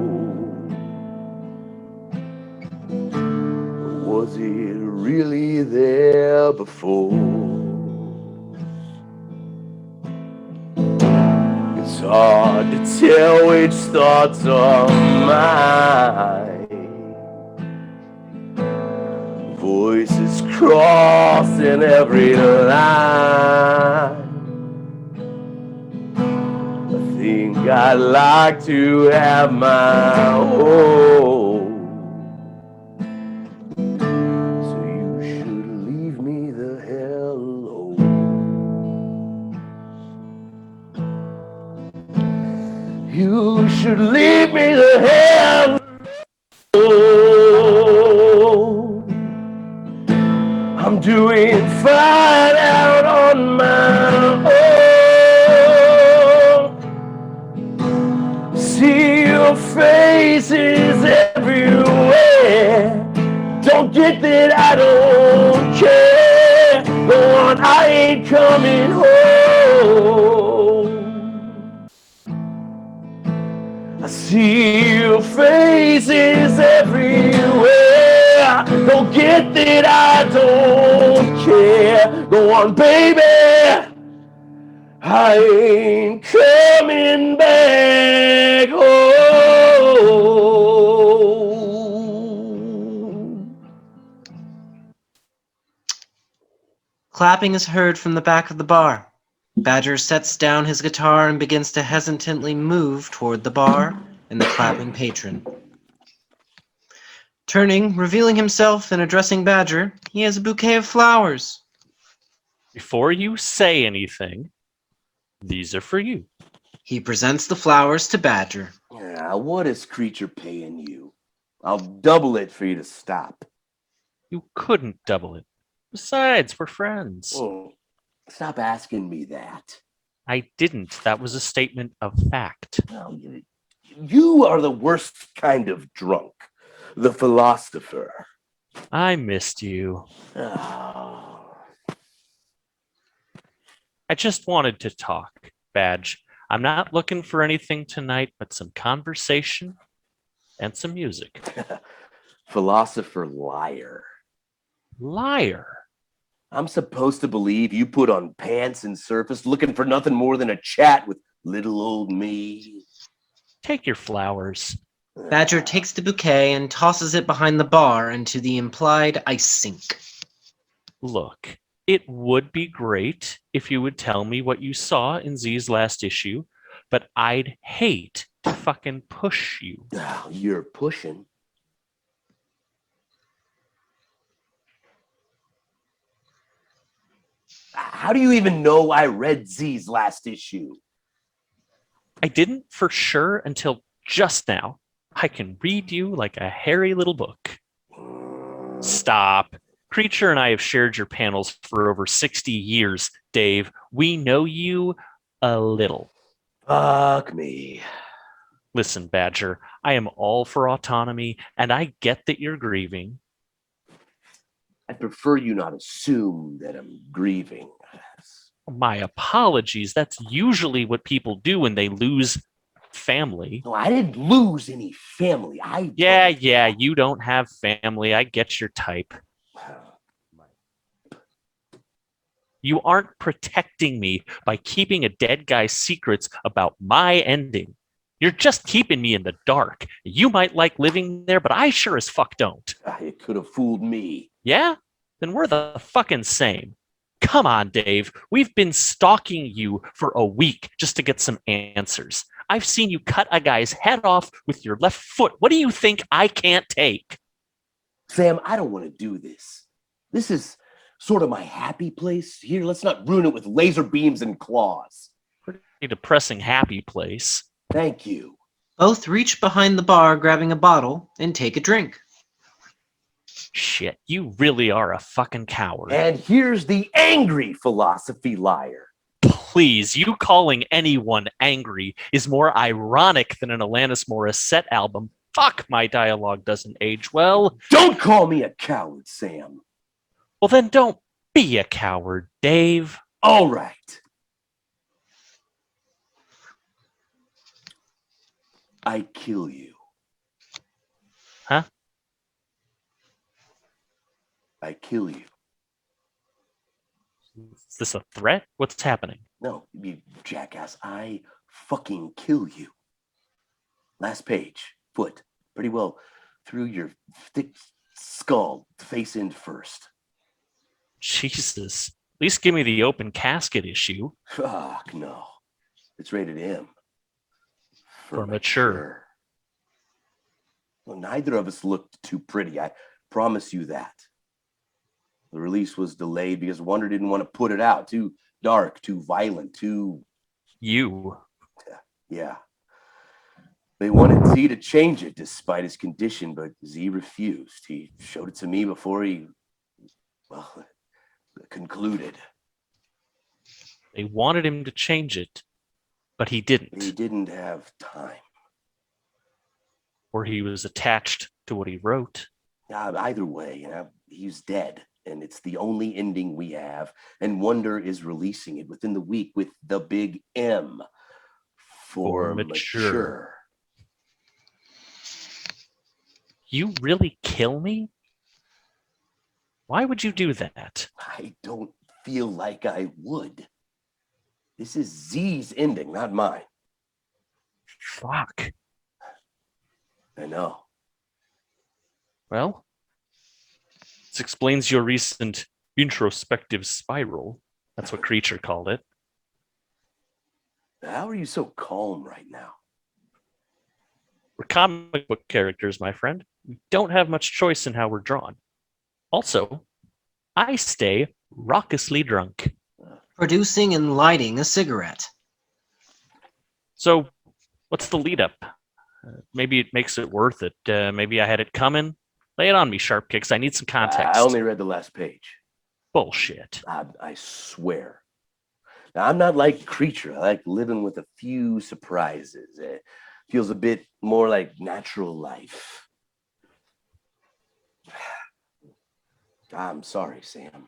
Was it really there before? It's hard to tell which thoughts are mine. Voices crossing every line. I think I'd like to have my own. So you should leave me the hell alone. You should leave me the hell alone. I'm doing fine out on my own. See your faces everywhere. Don't get that I don't care. Go on, I ain't coming home. I see your faces everywhere. Don't get that I don't care. Go on, baby. I ain't coming back home. Clapping is heard from the back of the bar. Badger sets down his guitar and begins to hesitantly move toward the bar and the clapping patron. Turning, revealing himself and addressing Badger, he has a bouquet of flowers. Before you say anything, these are for you. He presents the flowers to Badger. Yeah, what is creature paying you? I'll double it for you to stop. You couldn't double it. Besides, we're friends. Oh, stop asking me that. I didn't. That was a statement of fact. Well, you are the worst kind of drunk. The philosopher. I missed you. Oh. I just wanted to talk, Badge. I'm not looking for anything tonight but some conversation and some music. Philosopher liar. Liar. I'm supposed to believe you put on pants and surface looking for nothing more than a chat with little old me. Take your flowers. Badger takes the bouquet and tosses it behind the bar into the implied ice sink. Look, it would be great if you would tell me what you saw in Z's last issue, but I'd hate to fucking push you. Oh, you're pushing. How do you even know I read Z's last issue? I didn't for sure until just now. I can read you like a hairy little book. Stop. Creature and I have shared your panels for over 60 years, Dave. We know you a little. Fuck me. Listen, Badger, I am all for autonomy, and I get that you're grieving. I prefer you not assume that I'm grieving. My apologies. That's usually what people do when they lose family. No, I didn't lose any family. Yeah, you don't have family. I get your type. You aren't protecting me by keeping a dead guy's secrets about my ending. You're just keeping me in the dark. You might like living there, but I sure as fuck don't. It could have fooled me. Yeah? Then we're the fucking same. Come on, Dave. We've been stalking you for a week just to get some answers. I've seen you cut a guy's head off with your left foot. What do you think I can't take? Sam, I don't want to do this. This is sort of my happy place. Here, let's not ruin it with laser beams and claws. Pretty depressing happy place. Thank you. Both reach behind the bar, grabbing a bottle, and take a drink. Shit, you really are a fucking coward. And here's the angry philosophy liar. Please, you calling anyone angry is more ironic than an Alanis Morissette album. Fuck, my dialogue doesn't age well. Don't call me a coward, Sam. Well, then don't be a coward, Dave. All right. I kill you. Huh? I kill you. Is this a threat? What's happening? No, you jackass. I fucking kill you. Last page. Foot. Pretty well through your thick skull. Face end first. Jesus. At least give me the open casket issue. Fuck no. It's rated M. For mature. Well, neither of us looked too pretty. I promise you that. The release was delayed because Wonder didn't want to put it out. Too dark, too violent, too... You. Yeah. They wanted Z to change it despite his condition, but Z refused. He showed it to me before he, well, concluded. They wanted him to change it, but he didn't. He didn't have time. Or he was attached to what he wrote. Either way, he's dead. And it's the only ending we have. And Wonder is releasing it within the week with the big M for mature. You really kill me? Why would you do that? I don't feel like I would. This is Z's ending, not mine. Fuck. I know. Well, this explains your recent introspective spiral. That's what Creature called it. How are you so calm right now? We're comic book characters, my friend. We don't have much choice in how we're drawn. Also, I stay raucously drunk. Producing and lighting a cigarette. So, what's the lead up? Maybe it makes it worth it. Maybe I had it coming. Lay it on me, Sharp Kicks. I need some context. I only read the last page. Bullshit. I swear. Now, I'm not like Creature. I like living with a few surprises. It feels a bit more like natural life. I'm sorry, Sam.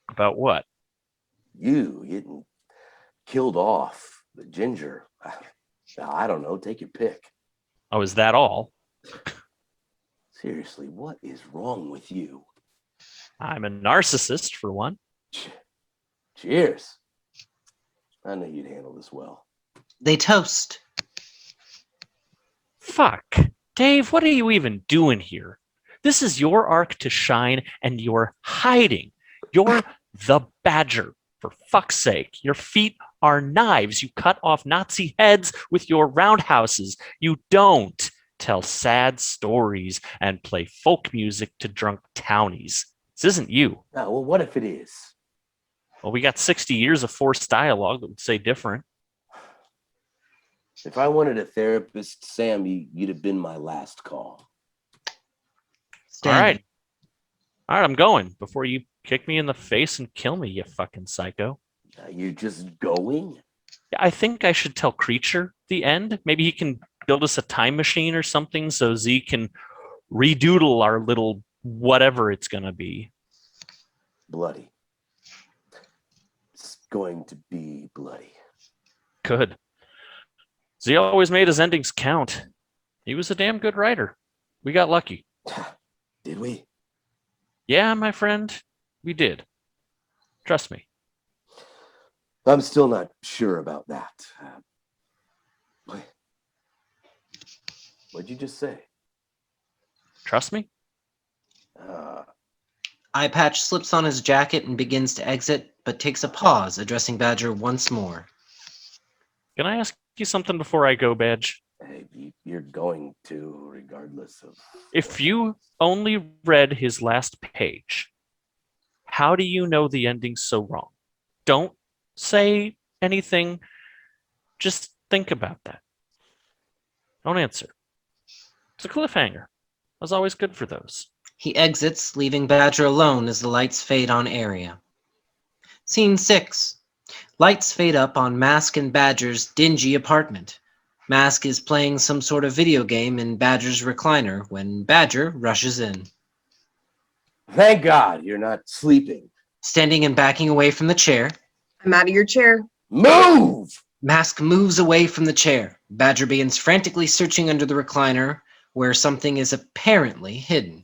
About what? You getting killed off. The Ginger. I don't know. Take your pick. Oh, is that all? Seriously, what is wrong with you? I'm a narcissist, for one. Cheers. I knew you'd handle this well. They toast. Fuck. Dave, what are you even doing here? This is your arc to shine, and you're hiding. You're the Badger, for fuck's sake. Your feet are knives. You cut off Nazi heads with your roundhouses. You don't tell sad stories and play folk music to drunk townies. This isn't you. Now, well, what if it is? Well, we got 60 years of forced dialogue that would say different. If I wanted a therapist, Sam, you'd have been my last call. Standing. All right, I'm going before you kick me in the face and kill me, you fucking psycho. You're just going? Yeah, I think I should tell Creature the end. Maybe he can build us a time machine or something so Z can redoodle our little whatever it's going to be. Bloody. It's going to be bloody. Good. Z always made his endings count. He was a damn good writer. We got lucky. Did we? Yeah, my friend, we did. Trust me. I'm still not sure about that. What'd you just say? Trust me? Eye Patch slips on his jacket and begins to exit, but takes a pause, addressing Badger once more. Can I ask you something before I go, Badge? Hey, you're going to, regardless of... If you only read his last page, how do you know the ending's so wrong? Don't say anything. Just think about that. Don't answer. It's a cliffhanger. I was always good for those. He exits, leaving Badger alone as the lights fade on Area. Scene 6. Lights fade up on Mask and Badger's dingy apartment. Mask is playing some sort of video game in Badger's recliner when Badger rushes in. Thank God you're not sleeping. Standing and backing away from the chair, I'm out of your chair. Move! Mask moves away from the chair. Badger begins frantically searching under the recliner where something is apparently hidden.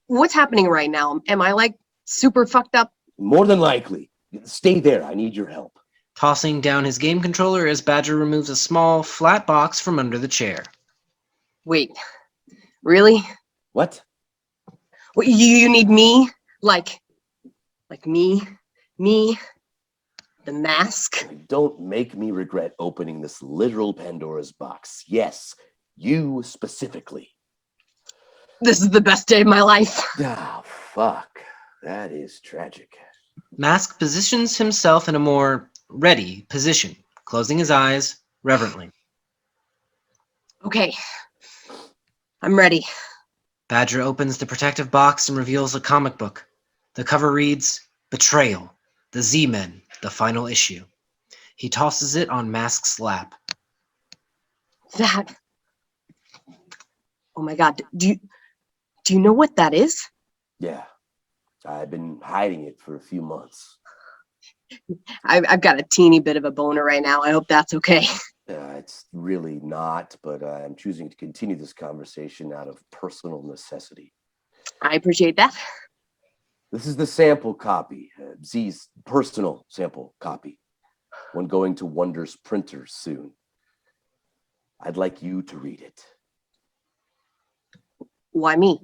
What's happening right now? Am I like super fucked up? More than likely. Stay there. I need your help. Tossing down his game controller as Badger removes a small, flat box from under the chair. Wait, really? What? What, you need me? Like me? Me? The mask? Don't make me regret opening this literal Pandora's box. Yes, you specifically. This is the best day of my life. Ah, fuck. That is tragic. Mask positions himself in a more ready position, closing his eyes reverently. Okay, I'm ready. Badger opens the protective box and reveals a comic book. The cover reads, Betrayal, the Z-Men, the final issue. He tosses it on Mask's lap. That. Oh my God, do you know what that is? Yeah. I've been hiding it for a few months. I've got a teeny bit of a boner right now. I hope that's okay. It's really not, but I'm choosing to continue this conversation out of personal necessity. I appreciate that. This is the sample copy, Z's personal sample copy. One going to Wonder's printers soon. I'd like you to read it. Why me?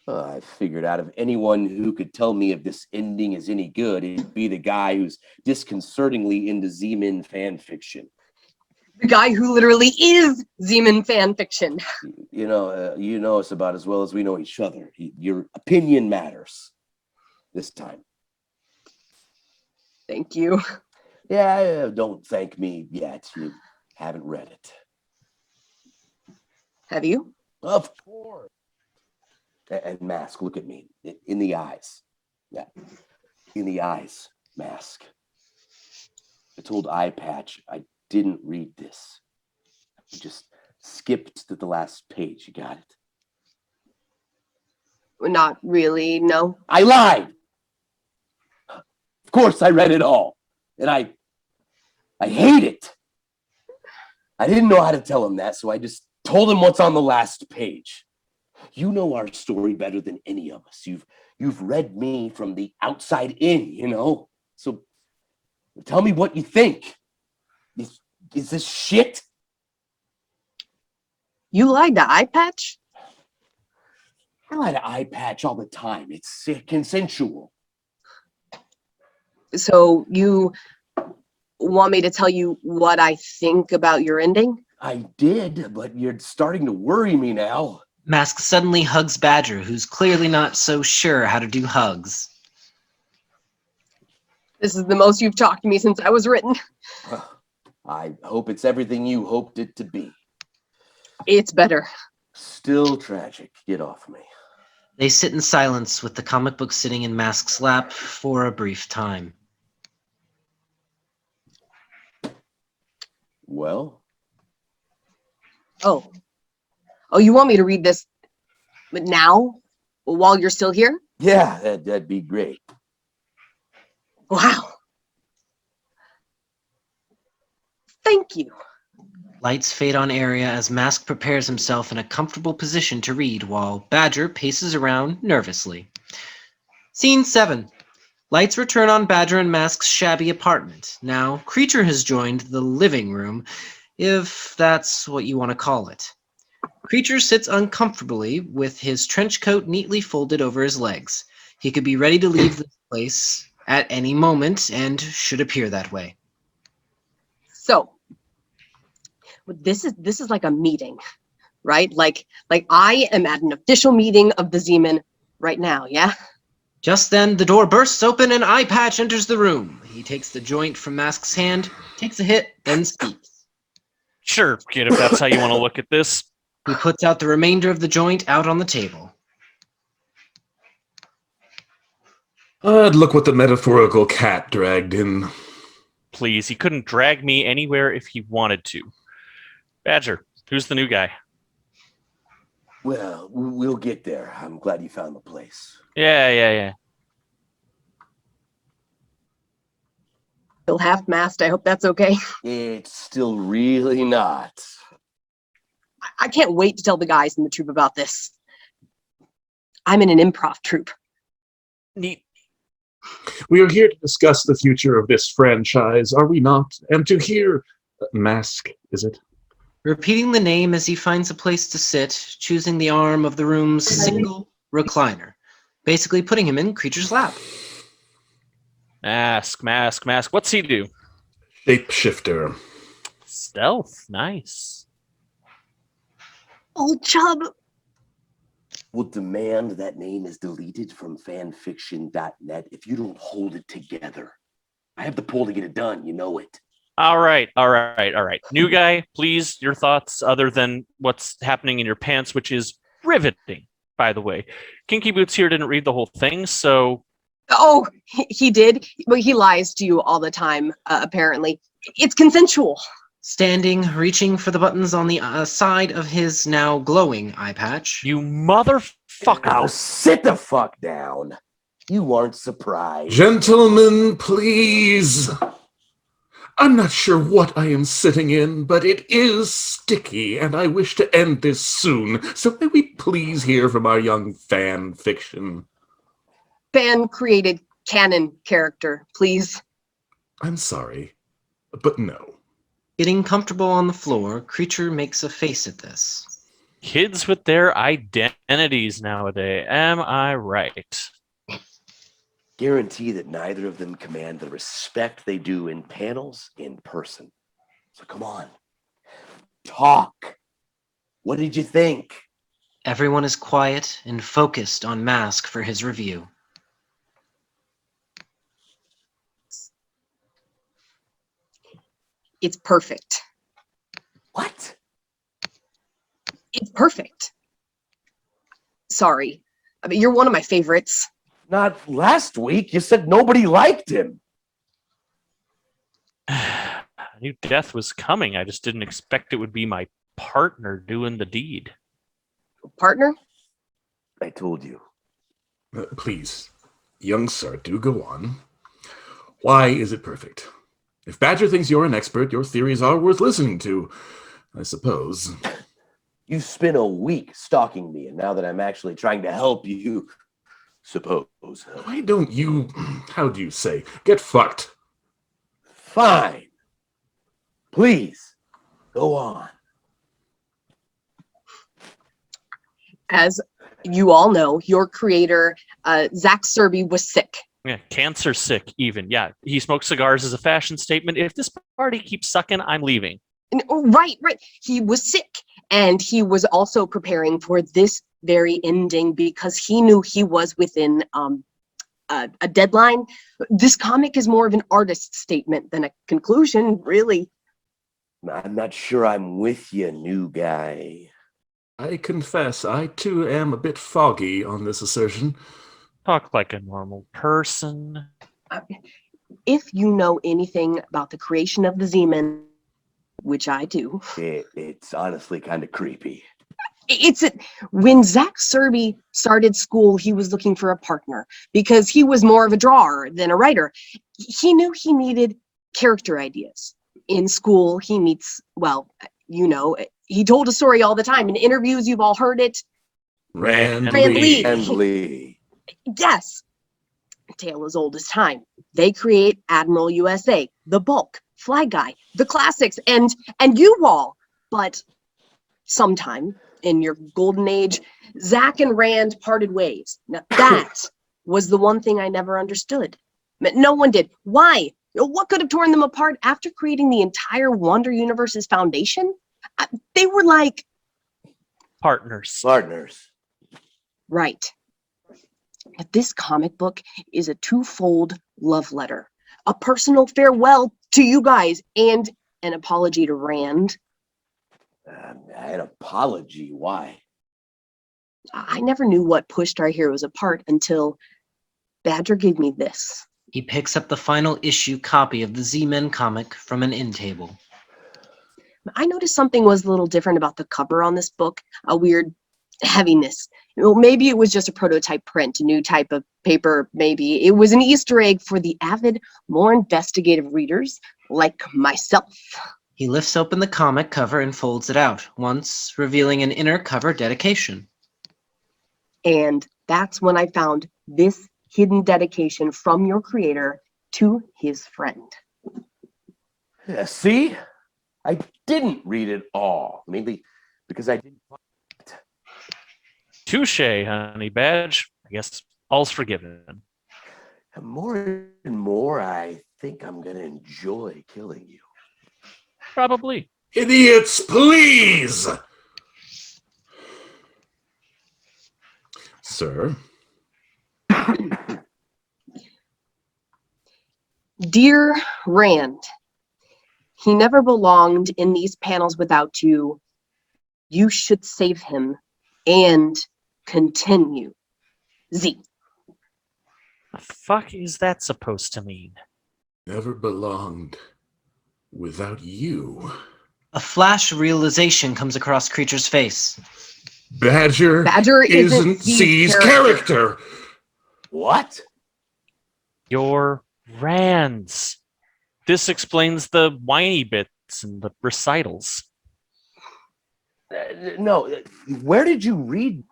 I figured out if anyone who could tell me if this ending is any good, it'd be the guy who's disconcertingly into Z-Men fan fiction. The guy who literally is Z-Men fan fiction. You know us about as well as we know each other. Your opinion matters this time. Thank you. Yeah, don't thank me yet. You haven't read it. Have you? Of course. And Mask, look at me. In the eyes. Yeah. In the eyes, Mask. I told Eye Patch I didn't read this. I just skipped to the last page. You got it? Not really, no. I lied! Of course I read it all. And I hate it. I didn't know how to tell him that, so I just told him what's on the last page. You know our story better than any of us. You've read me from the outside in, you know? So tell me what you think. Is this shit? You lied to Eye Patch? I lie to eye patch all the time. It's consensual. So you want me to tell you what I think about your ending? I did, but you're starting to worry me now. Mask suddenly hugs Badger, who's clearly not so sure how to do hugs. This is the most you've talked to me since I was written. I hope it's everything you hoped it to be. It's better. Still tragic. Get off me. They sit in silence with the comic book sitting in Mask's lap for a brief time. Well? Oh, you want me to read this now? While you're still here? Yeah, that'd be great. Wow. Thank you. Lights fade on area as Mask prepares himself in a comfortable position to read while Badger paces around nervously. Scene 7. Lights return on Badger and Mask's shabby apartment. Now, Creature has joined the living room, if that's what you want to call it. Creature sits uncomfortably with his trench coat neatly folded over his legs. He could be ready to leave this place at any moment and should appear that way. So, this is like a meeting, right? Like I am at an official meeting of the Z-Men right now, yeah? Just then, the door bursts open and Eye Patch enters the room. He takes the joint from Mask's hand, takes a hit, then speaks. Sure, kid, if that's how you want to look at this. He puts out the remainder of the joint out on the table. Look what the metaphorical cat dragged in. Please, he couldn't drag me anywhere if he wanted to. Badger, who's the new guy? Well, we'll get there. I'm glad you found the place. Yeah. Still half-mast. I hope that's okay. It's still really not. I can't wait to tell the guys in the troupe about this. I'm in an improv troupe. Neat. We are here to discuss the future of this franchise, are we not? And to hear... Mask, is it? Repeating the name as he finds a place to sit, choosing the arm of the room's single recliner, basically putting him in Creature's lap. Mask. What's he do? Shapeshifter. Stealth. Nice. Old Chub. Will demand that name is deleted from fanfiction.net if you don't hold it together. I have the pull to get it done, you know it. All right. New guy, please, your thoughts other than what's happening in your pants, which is riveting, by the way. Kinky Boots here didn't read the whole thing, so... Oh, he did? But he lies to you all the time, apparently. It's consensual. Standing, reaching for the buttons on the side of his now glowing eye patch. You motherfucker. Now sit the fuck down. You aren't surprised. Gentlemen, please. I'm not sure what I am sitting in, but it is sticky, and I wish to end this soon. So may we please hear from our young fan fiction? Fan-created canon character, please. I'm sorry, but no. Getting comfortable on the floor, Creature makes a face at this. Kids with their identities nowadays. Am I right? Guarantee that neither of them command the respect they do in panels in person. So come on. Talk. What did you think? Everyone is quiet and focused on Mask for his review. It's perfect. What? It's perfect. Sorry. I mean, you're one of my favorites. Not last week. You said nobody liked him. I knew death was coming. I just didn't expect it would be my partner doing the deed. Partner? I told you. Please, young sir, do go on. Why is it perfect? If Badger thinks you're an expert, your theories are worth listening to, I suppose. You spent a week stalking me, and now that I'm actually trying to help you, suppose. Why don't you, how do you say, get fucked? Fine. Please, go on. As you all know, your creator, Zach Sczerby, was sick. Yeah, cancer sick even. Yeah, he smokes cigars as a fashion statement. If this party keeps sucking, I'm leaving. Right. He was sick, and he was also preparing for this very ending because he knew he was within a deadline. This comic is more of an artist's statement than a conclusion, really. I'm not sure I'm with you, new guy. I confess, I too am a bit foggy on this assertion. Talk like a normal person. If you know anything about the creation of the Z-Men, which I do, It's honestly kind of creepy. When Zach Sczerby started school, he was looking for a partner because he was more of a drawer than a writer. He knew he needed character ideas. In school, he meets, well, you know, he told a story all the time. In interviews, you've all heard it. Rand Lee. And Lee. Yes. Tale as old as time. They create Admiral USA, The Bulk, Fly Guy, the classics, and you all. But sometime in your golden age, Zach and Rand parted ways. Now, that was the one thing I never understood. No one did. Why? What could have torn them apart after creating the entire Wonder Universe's foundation? They were like Partners. Right. This comic book is a twofold love letter, a personal farewell to you guys, and an apology to Rand. An apology? Why? I never knew what pushed our heroes apart until Badger gave me this. He picks up the final issue copy of the Z-Men comic from an end table. I noticed something was a little different about the cover on this book, a weird heaviness. Well, maybe it was just a prototype print, a new type of paper, maybe. It was an Easter egg for the avid, more investigative readers like myself. He lifts open the comic cover and folds it out, once revealing an inner cover dedication. And that's when I found this hidden dedication from your creator to his friend. Yeah, see? I didn't read it all, mainly because I didn't. Touche, honey badge. I guess all's forgiven. And more and more, I think I'm going to enjoy killing you. Probably. Idiots, please! Sir? Dear Rand, he never belonged in these panels without you. You should save him and continue. Z. The fuck is that supposed to mean? Never belonged without you. A flash of realization comes across Creature's face. Badger isn't Z's character. What? You're Rand's. This explains the whiny bits and the recitals. No, where did you read?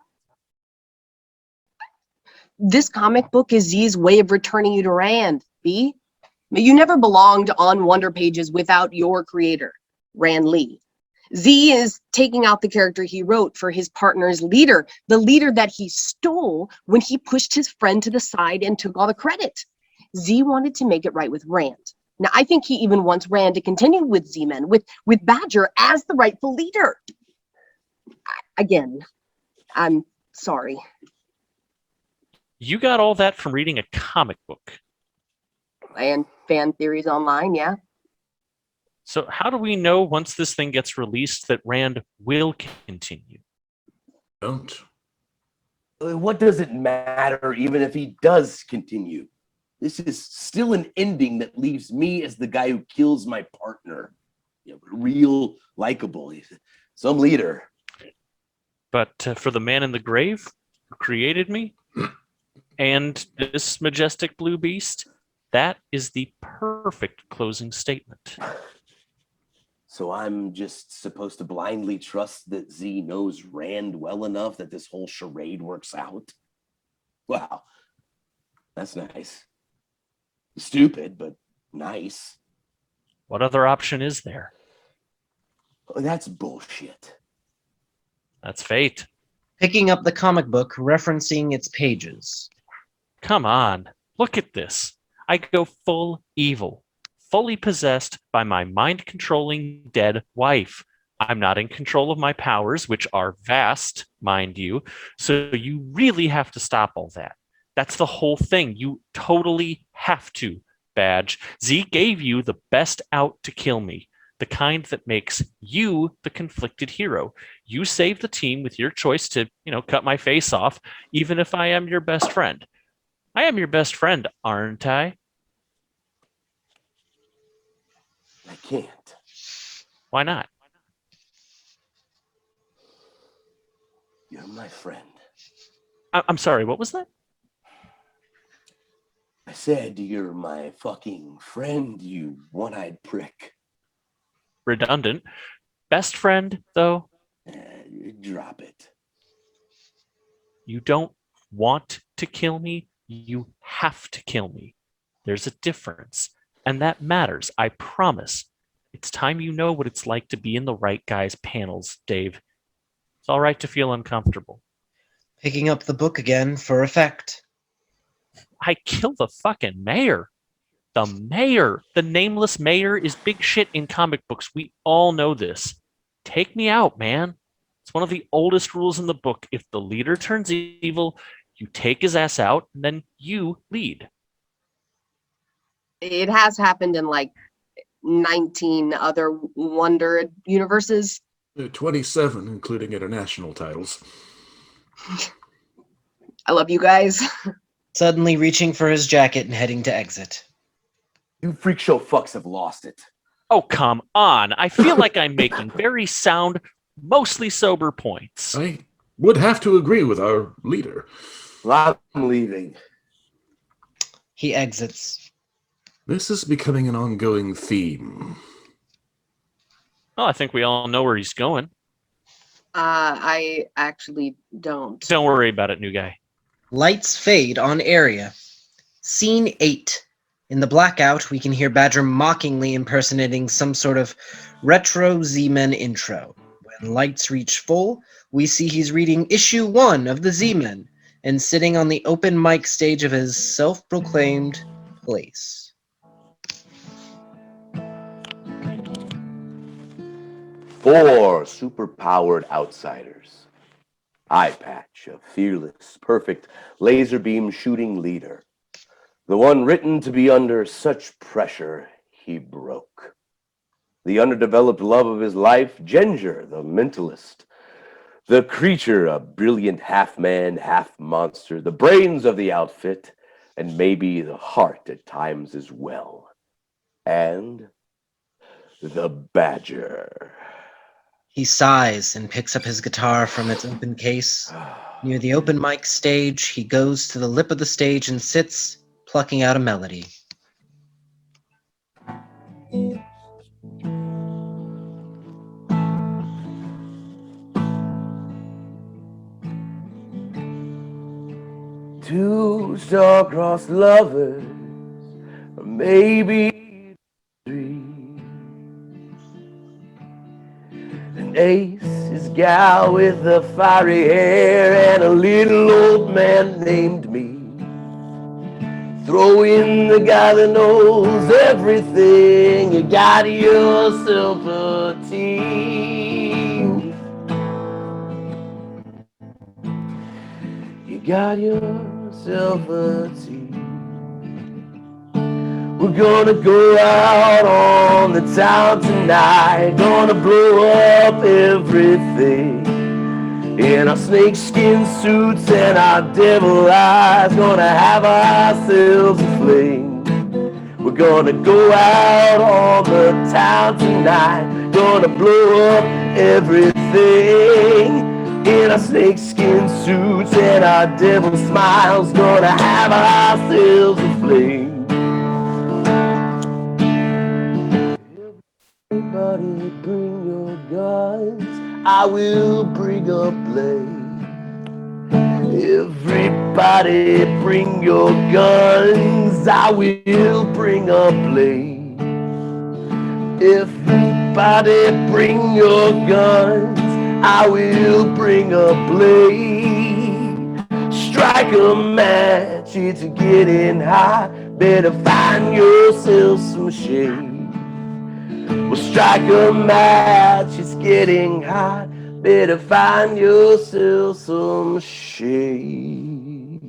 This comic book is Z's way of returning you to Rand, B. You never belonged on Wonder Pages without your creator, Rand Lee. Z is taking out the character he wrote for his partner's leader, the leader that he stole when he pushed his friend to the side and took all the credit. Z wanted to make it right with Rand. Now, I think he even wants Rand to continue with Z-Men, with Badger as the rightful leader. Again, I'm sorry. You got all that from reading a comic book. And fan theories online, yeah. So how do we know once this thing gets released that Rand will continue? Don't. What does it matter even if he does continue? This is still an ending that leaves me as the guy who kills my partner. You know, real likable. Some leader. But for the man in the grave who created me and this majestic blue beast, that is the perfect closing statement. So I'm just supposed to blindly trust that Z knows Rand well enough that this whole charade works out? Wow, that's nice. Stupid, but nice. What other option is there? Oh, that's bullshit. That's fate. Picking up the comic book, referencing its pages. Come on, look at this. I go full evil, fully possessed by my mind-controlling dead wife. I'm not in control of my powers, which are vast, mind you, so you really have to stop all that. That's the whole thing. You totally have to, Badge. Z gave you the best out to kill me, the kind that makes you the conflicted hero. You save the team with your choice to, cut my face off, even if I am your best friend. I am your best friend, aren't I? I can't. Why not? You're my friend. I'm sorry, what was that? I said you're my fucking friend, you one-eyed prick. Redundant. Best friend, though? Drop it. You don't want to kill me. You have to kill me. There's a difference. And that matters, I promise. It's time you know what it's like to be in the right guy's panels, Dave. It's all right to feel uncomfortable. Picking up the book again for effect. I killed the fucking mayor. The mayor. The nameless mayor is big shit in comic books. We all know this. Take me out, man. It's one of the oldest rules in the book. If the leader turns evil, you take his ass out, and then you lead. It has happened in like 19 other Wonder universes. 27, including international titles. I love you guys. Suddenly reaching for his jacket and heading to exit. You freak show fucks have lost it. Oh, come on. I feel like I'm making very sound, mostly sober points. I would have to agree with our leader. Well, I'm leaving. He exits. This is becoming an ongoing theme. Well, I think we all know where he's going. I actually don't. Don't worry about it, new guy. Lights fade on area. Scene 8. In the blackout, we can hear Badger mockingly impersonating some sort of retro Z-Men intro. When lights reach full, we see he's reading issue 1 of the Z-Men and sitting on the open mic stage of his self-proclaimed place. Four superpowered outsiders. Eye Patch, a fearless, perfect laser beam shooting leader. The one written to be under such pressure he broke. The underdeveloped love of his life, Ginger, the mentalist. The creature, a brilliant half-man, half-monster. The brains of the outfit, and maybe the heart at times as well. And the Badger. He sighs and picks up his guitar from its open case. Near the open mic stage, he goes to the lip of the stage and sits, plucking out a melody. Two star-crossed lovers, or maybe three. An ace is gal with the fiery hair and a little old man named me. Throw in the guy that knows everything, you got yourself a team. You got yourself a team. We're gonna go out on the town tonight, gonna blow up everything. In our snakeskin suits and our devil eyes, gonna have ourselves a fling. We're gonna go out on the town tonight, gonna blow up everything. In our snakeskin suits and our devil smiles, gonna have ourselves a fling. Everybody bring your guns, I will bring a blade. Everybody bring your guns, I will bring a blade. Everybody bring your guns, I will bring a blade. Strike a match, it's getting hot, better find yourself some shade. Well, strike a match, it's getting hot, better find yourself some shade.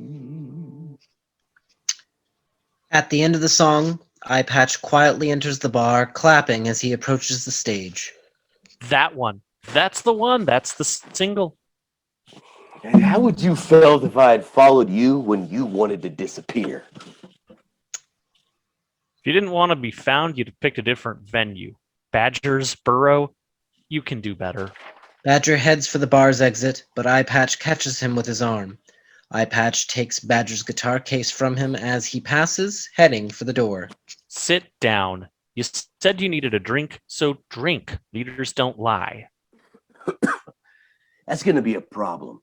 At the end of the song, Eye Patch quietly enters the bar, clapping as he approaches the stage. That one. That's the one. That's the single. And how would you felt if I had followed you when you wanted to disappear? If you didn't want to be found, you'd have picked a different venue. Badger's Burrow, you can do better. Badger heads for the bar's exit, but Eye Patch catches him with his arm. Eye Patch takes Badger's guitar case from him as he passes, heading for the door. Sit down. You said you needed a drink, so drink. Leaders don't lie. That's going to be a problem.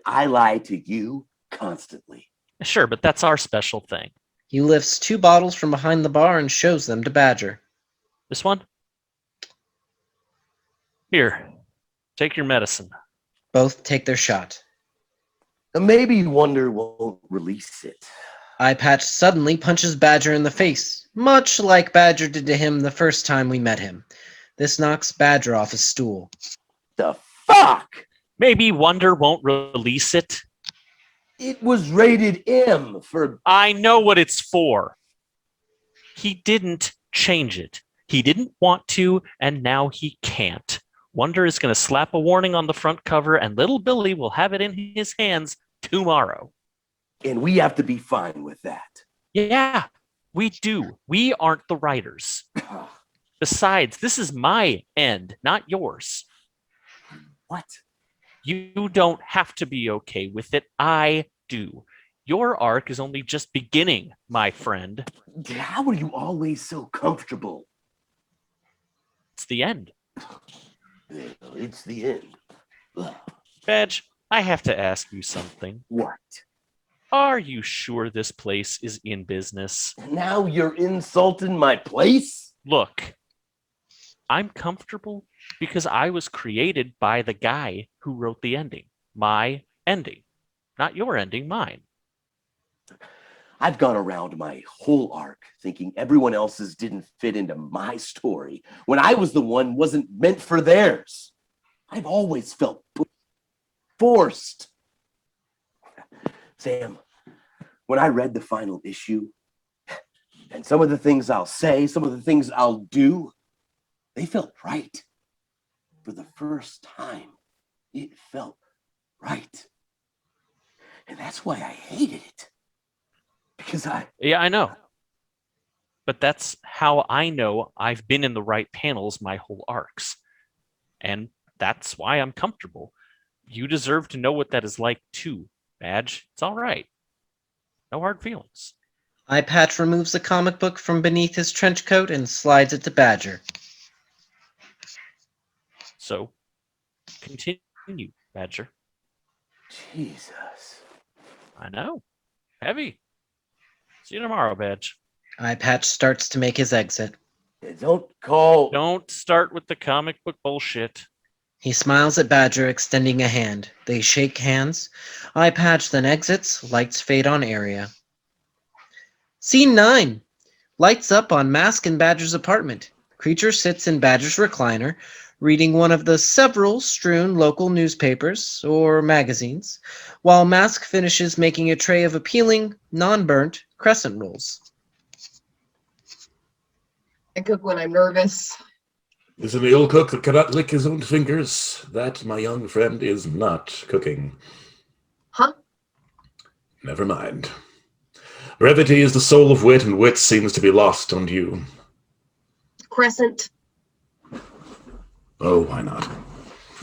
I lie to you constantly. Sure, but that's our special thing. He lifts 2 bottles from behind the bar and shows them to Badger. This one? Here, take your medicine. Both take their shot. Maybe Wonder won't release it. Eye Patch suddenly punches Badger in the face, much like Badger did to him the first time we met him. This knocks Badger off his stool. The fuck? Maybe Wonder won't release it. It was rated M for... I know what it's for. He didn't change it. He didn't want to, and now he can't. Wonder is going to slap a warning on the front cover, and little Billy will have it in his hands tomorrow. And we have to be fine with that. Yeah, we do. We aren't the writers. Besides, this is my end, not yours. What? You don't have to be okay with it. I do. Your arc is only just beginning, my friend. How are you always so comfortable? It's the end. It's the end. Ugh. Badge, I have to ask you something. What? Are you sure this place is in business? Now you're insulting my place? Look, I'm comfortable because I was created by the guy who wrote the ending. My ending. Not your ending, mine. I've gone around my whole arc thinking everyone else's didn't fit into my story when I was the one wasn't meant for theirs. I've always felt forced. Sam, when I read the final issue, and some of the things I'll say, some of the things I'll do, they felt right. For the first time, it felt right. And that's why I hated it. Because Yeah, I know. But that's how I know I've been in the right panels my whole arcs. And that's why I'm comfortable. You deserve to know what that is like too, Badge. It's all right. No hard feelings. Eye Patch removes a comic book from beneath his trench coat and slides it to Badger. So, continue, Badger. Jesus. I know. Heavy. See you tomorrow, Badge. Eye Patch starts to make his exit. Don't start with the comic book bullshit. He smiles at Badger, extending a hand. They shake hands. Eye Patch then exits. Lights fade on area. Scene 9. Lights up on Mask in Badger's apartment. Creature sits in Badger's recliner, reading one of the several strewn local newspapers or magazines, while Mask finishes making a tray of appealing, non-burnt crescent rolls. I cook when I'm nervous. Is an ill cook that cannot lick his own fingers? That, my young friend, is not cooking. Huh? Never mind. Brevity is the soul of wit, and wit seems to be lost on you. Crescent. Oh, why not?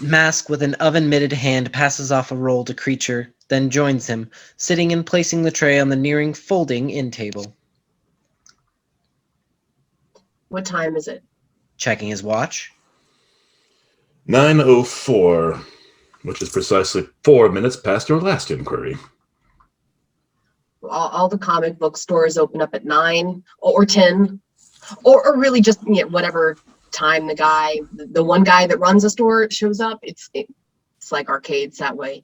Mask with an oven-mitted hand passes off a roll to Creature, then joins him, sitting and placing the tray on the nearing folding-in table. What time is it? Checking his watch. 9:04, which is precisely 4 minutes past your last inquiry. All the comic book stores open up at 9 or 10, or really just whatever time the one guy that runs the store shows up. It's like arcades that way.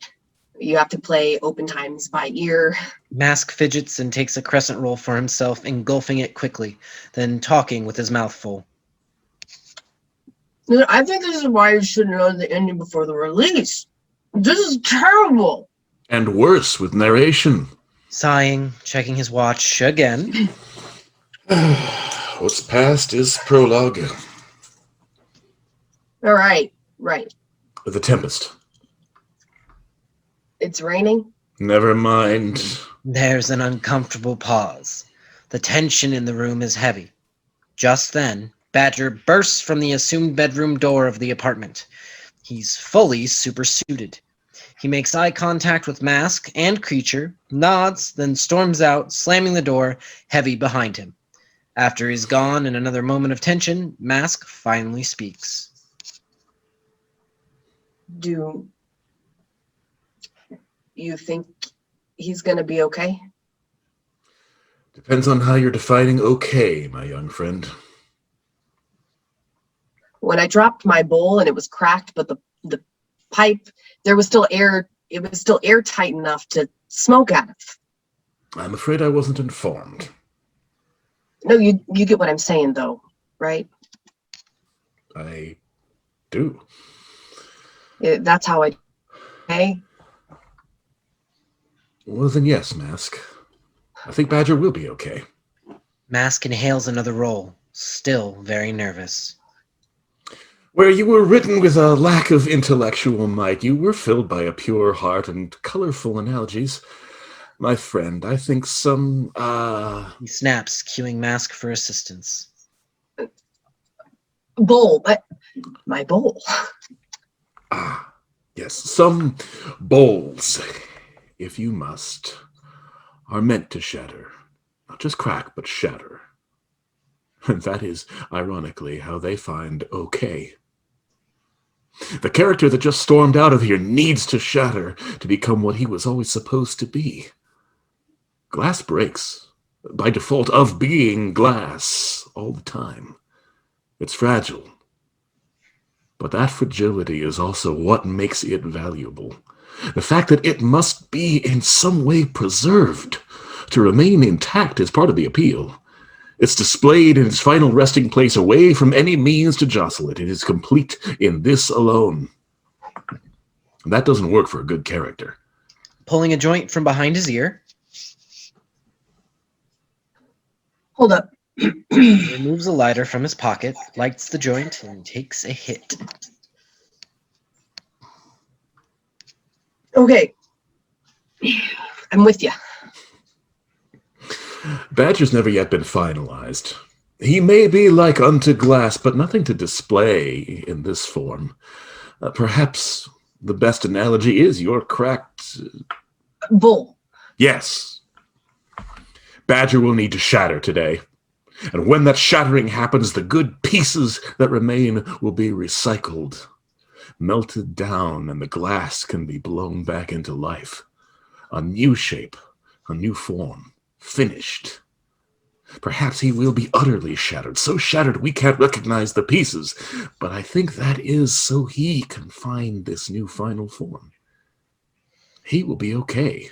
You have to play open times by ear. Mask fidgets and takes a crescent roll for himself, engulfing it quickly, then talking with his mouth full. I think this is why you shouldn't know the ending before the release. This is terrible. And worse with narration. Sighing, checking his watch again. What's past is prologue. All right. The Tempest. It's raining. Never mind. There's an uncomfortable pause. The tension in the room is heavy. Just then, Badger bursts from the assumed bedroom door of the apartment. He's fully supersuited. He makes eye contact with Mask and Creature, nods, then storms out, slamming the door heavy behind him. After he's gone in another moment of tension, Mask finally speaks. Do you think he's going to be okay? Depends on how you're defining okay, my young friend. When I dropped my bowl and it was cracked, but the pipe, there was still air. It was still airtight enough to smoke out of. I'm afraid I wasn't informed. No, you get what I'm saying, though, right? I do. That's how I. Hey. Well, then yes, Mask. I think Badger will be okay. Mask inhales another roll, still very nervous. Where you were written with a lack of intellectual might, you were filled by a pure heart and colorful analogies. My friend, I think some, He snaps, cueing Mask for assistance. Bowl. My bowl. Yes, some bowls, if you must, are meant to shatter. Not just crack, but shatter. And that is, ironically, how they find okay. The character that just stormed out of here needs to shatter to become what he was always supposed to be. Glass breaks, by default of being glass all the time. It's fragile. But that fragility is also what makes it valuable. The fact that it must be in some way preserved to remain intact is part of the appeal. It's displayed in its final resting place away from any means to jostle it. It is complete in this alone. And that doesn't work for a good character. Pulling a joint from behind his ear, Hold up. he removes a lighter from his pocket, lights the joint, and takes a hit. Okay. I'm with you. Badger's never yet been finalized. He may be like unto glass, but nothing to display in this form. Perhaps the best analogy is your cracked... Bull. Yes. Badger will need to shatter today. And when that shattering happens, the good pieces that remain will be recycled, melted down, and the glass can be blown back into life. A new shape, a new form, finished. Perhaps he will be utterly shattered, so shattered we can't recognize the pieces, but I think that is so he can find this new final form. He will be okay,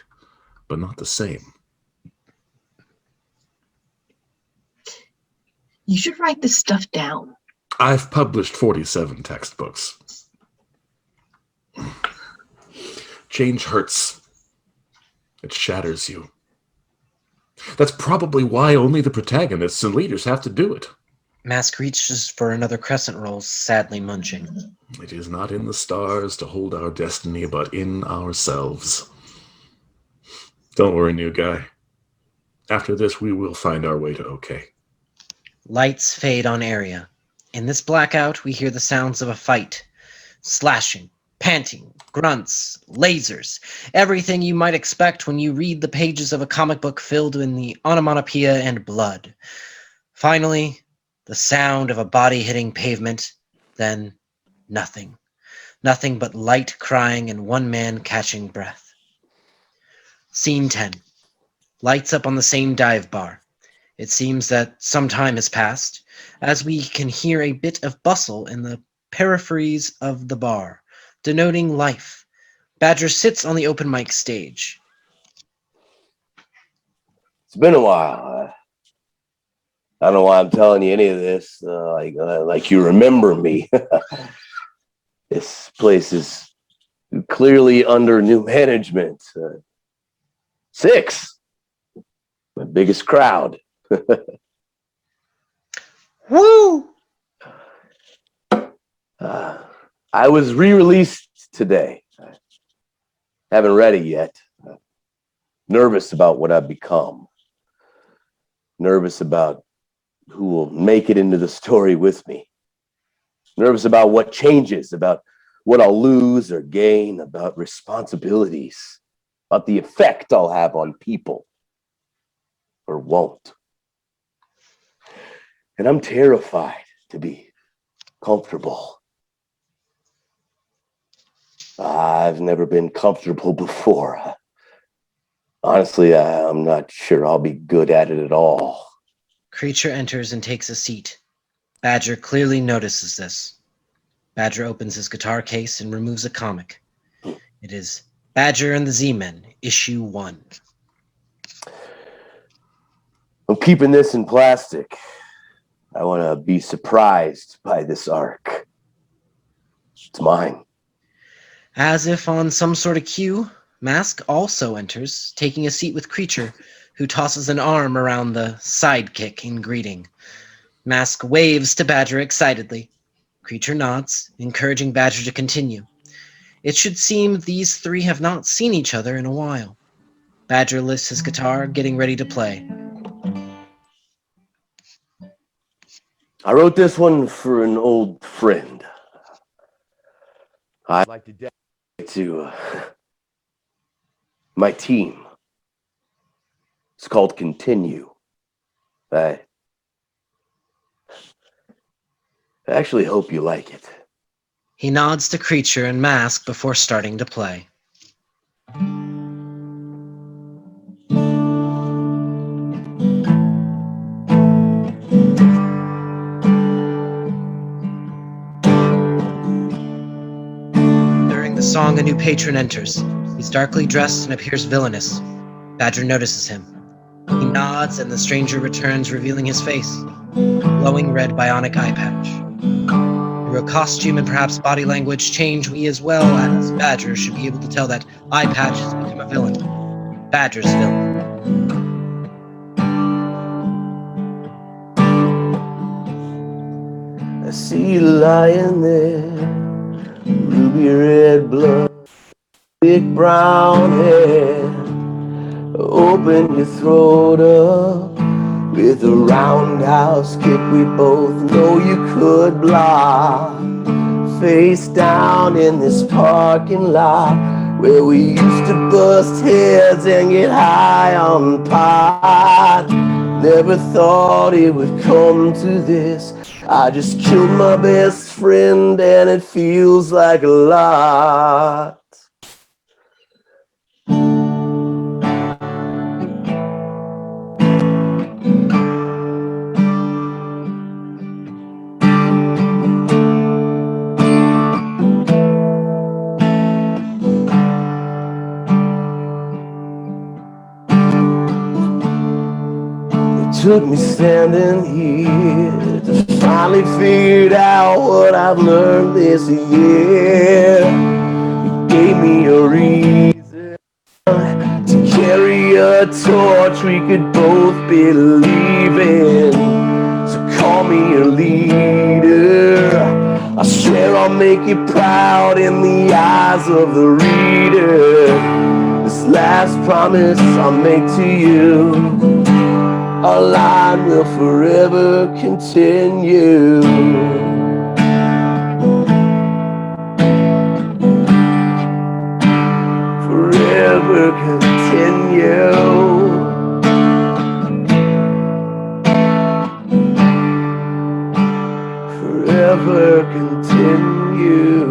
but not the same. You should write this stuff down. I've published 47 textbooks. Change hurts. It shatters you. That's probably why only the protagonists and leaders have to do it. Mask reaches for another crescent roll, sadly munching. It is not in the stars to hold our destiny, but in ourselves. Don't worry, new guy. After this, we will find our way to okay. Lights fade on area. In this blackout, we hear the sounds of a fight. Slashing, panting, grunts, lasers. Everything you might expect when you read the pages of a comic book filled in the onomatopoeia and blood. Finally, the sound of a body hitting pavement, then nothing. Nothing but light crying and one man catching breath. Scene 10. Lights up on the same dive bar. It seems that some time has passed, as we can hear a bit of bustle in the peripheries of the bar, denoting life. Badger sits on the open mic stage. It's been a while. I don't know why I'm telling you any of this, like you remember me. This place is clearly under new management. 6, my biggest crowd. Woo! I was re-released today. I haven't read it yet. Nervous about what I've become. Nervous about who will make it into the story with me. Nervous about what changes, about what I'll lose or gain, about responsibilities, about the effect I'll have on people or won't. And I'm terrified to be comfortable. I've never been comfortable before. Honestly, I'm not sure I'll be good at it at all. Creature enters and takes a seat. Badger clearly notices this. Badger opens his guitar case and removes a comic. It is Badger and the Z-Men, issue 1. I'm keeping this in plastic. I want to be surprised by this arc. It's mine. As if on some sort of cue, Mask also enters, taking a seat with Creature, who tosses an arm around the sidekick in greeting. Mask waves to Badger excitedly. Creature nods, encouraging Badger to continue. It should seem these three have not seen each other in a while. Badger lifts his guitar, getting ready to play. I wrote this one for an old friend. I'd like to dedicate to my team. It's called Continue. I actually hope you like it. He nods to Creature and Mask before starting to play. During the song, a new patron enters. He's darkly dressed and appears villainous. Badger notices him. He nods and the stranger returns, revealing his face. Glowing red bionic eye patch. Through a costume and perhaps body language change, we as well as Badger should be able to tell that eye patch has become a villain. Badger's villain. I see you lying there, ruby red blood, big brown hair. Open your throat up with a roundhouse kick we both know you could block. Face down in this parking lot where we used to bust heads and get high on pot. Never thought it would come to this. I just killed my best friend and it feels like a lot. Took me standing here to finally figure out what I've learned this year. You gave me a reason to carry a torch we could both believe in. So call me your leader. I swear I'll make you proud in the eyes of the reader. This last promise I'll make to you, our line will forever continue. Forever continue. Forever continue.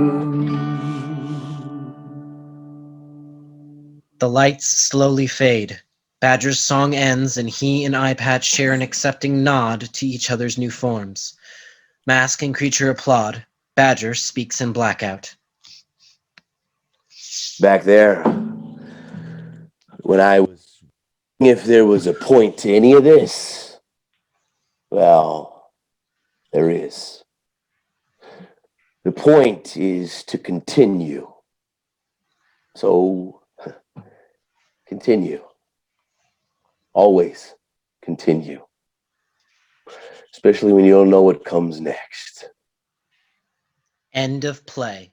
The lights slowly fade. Badger's song ends, and he and Eye Patch share an accepting nod to each other's new forms. Mask and creature applaud. Badger speaks in blackout. Back there, when I was, if there was a point to any of this, well, there is. The point is to continue. So, continue. Always continue. Especially when you don't know what comes next. End of play.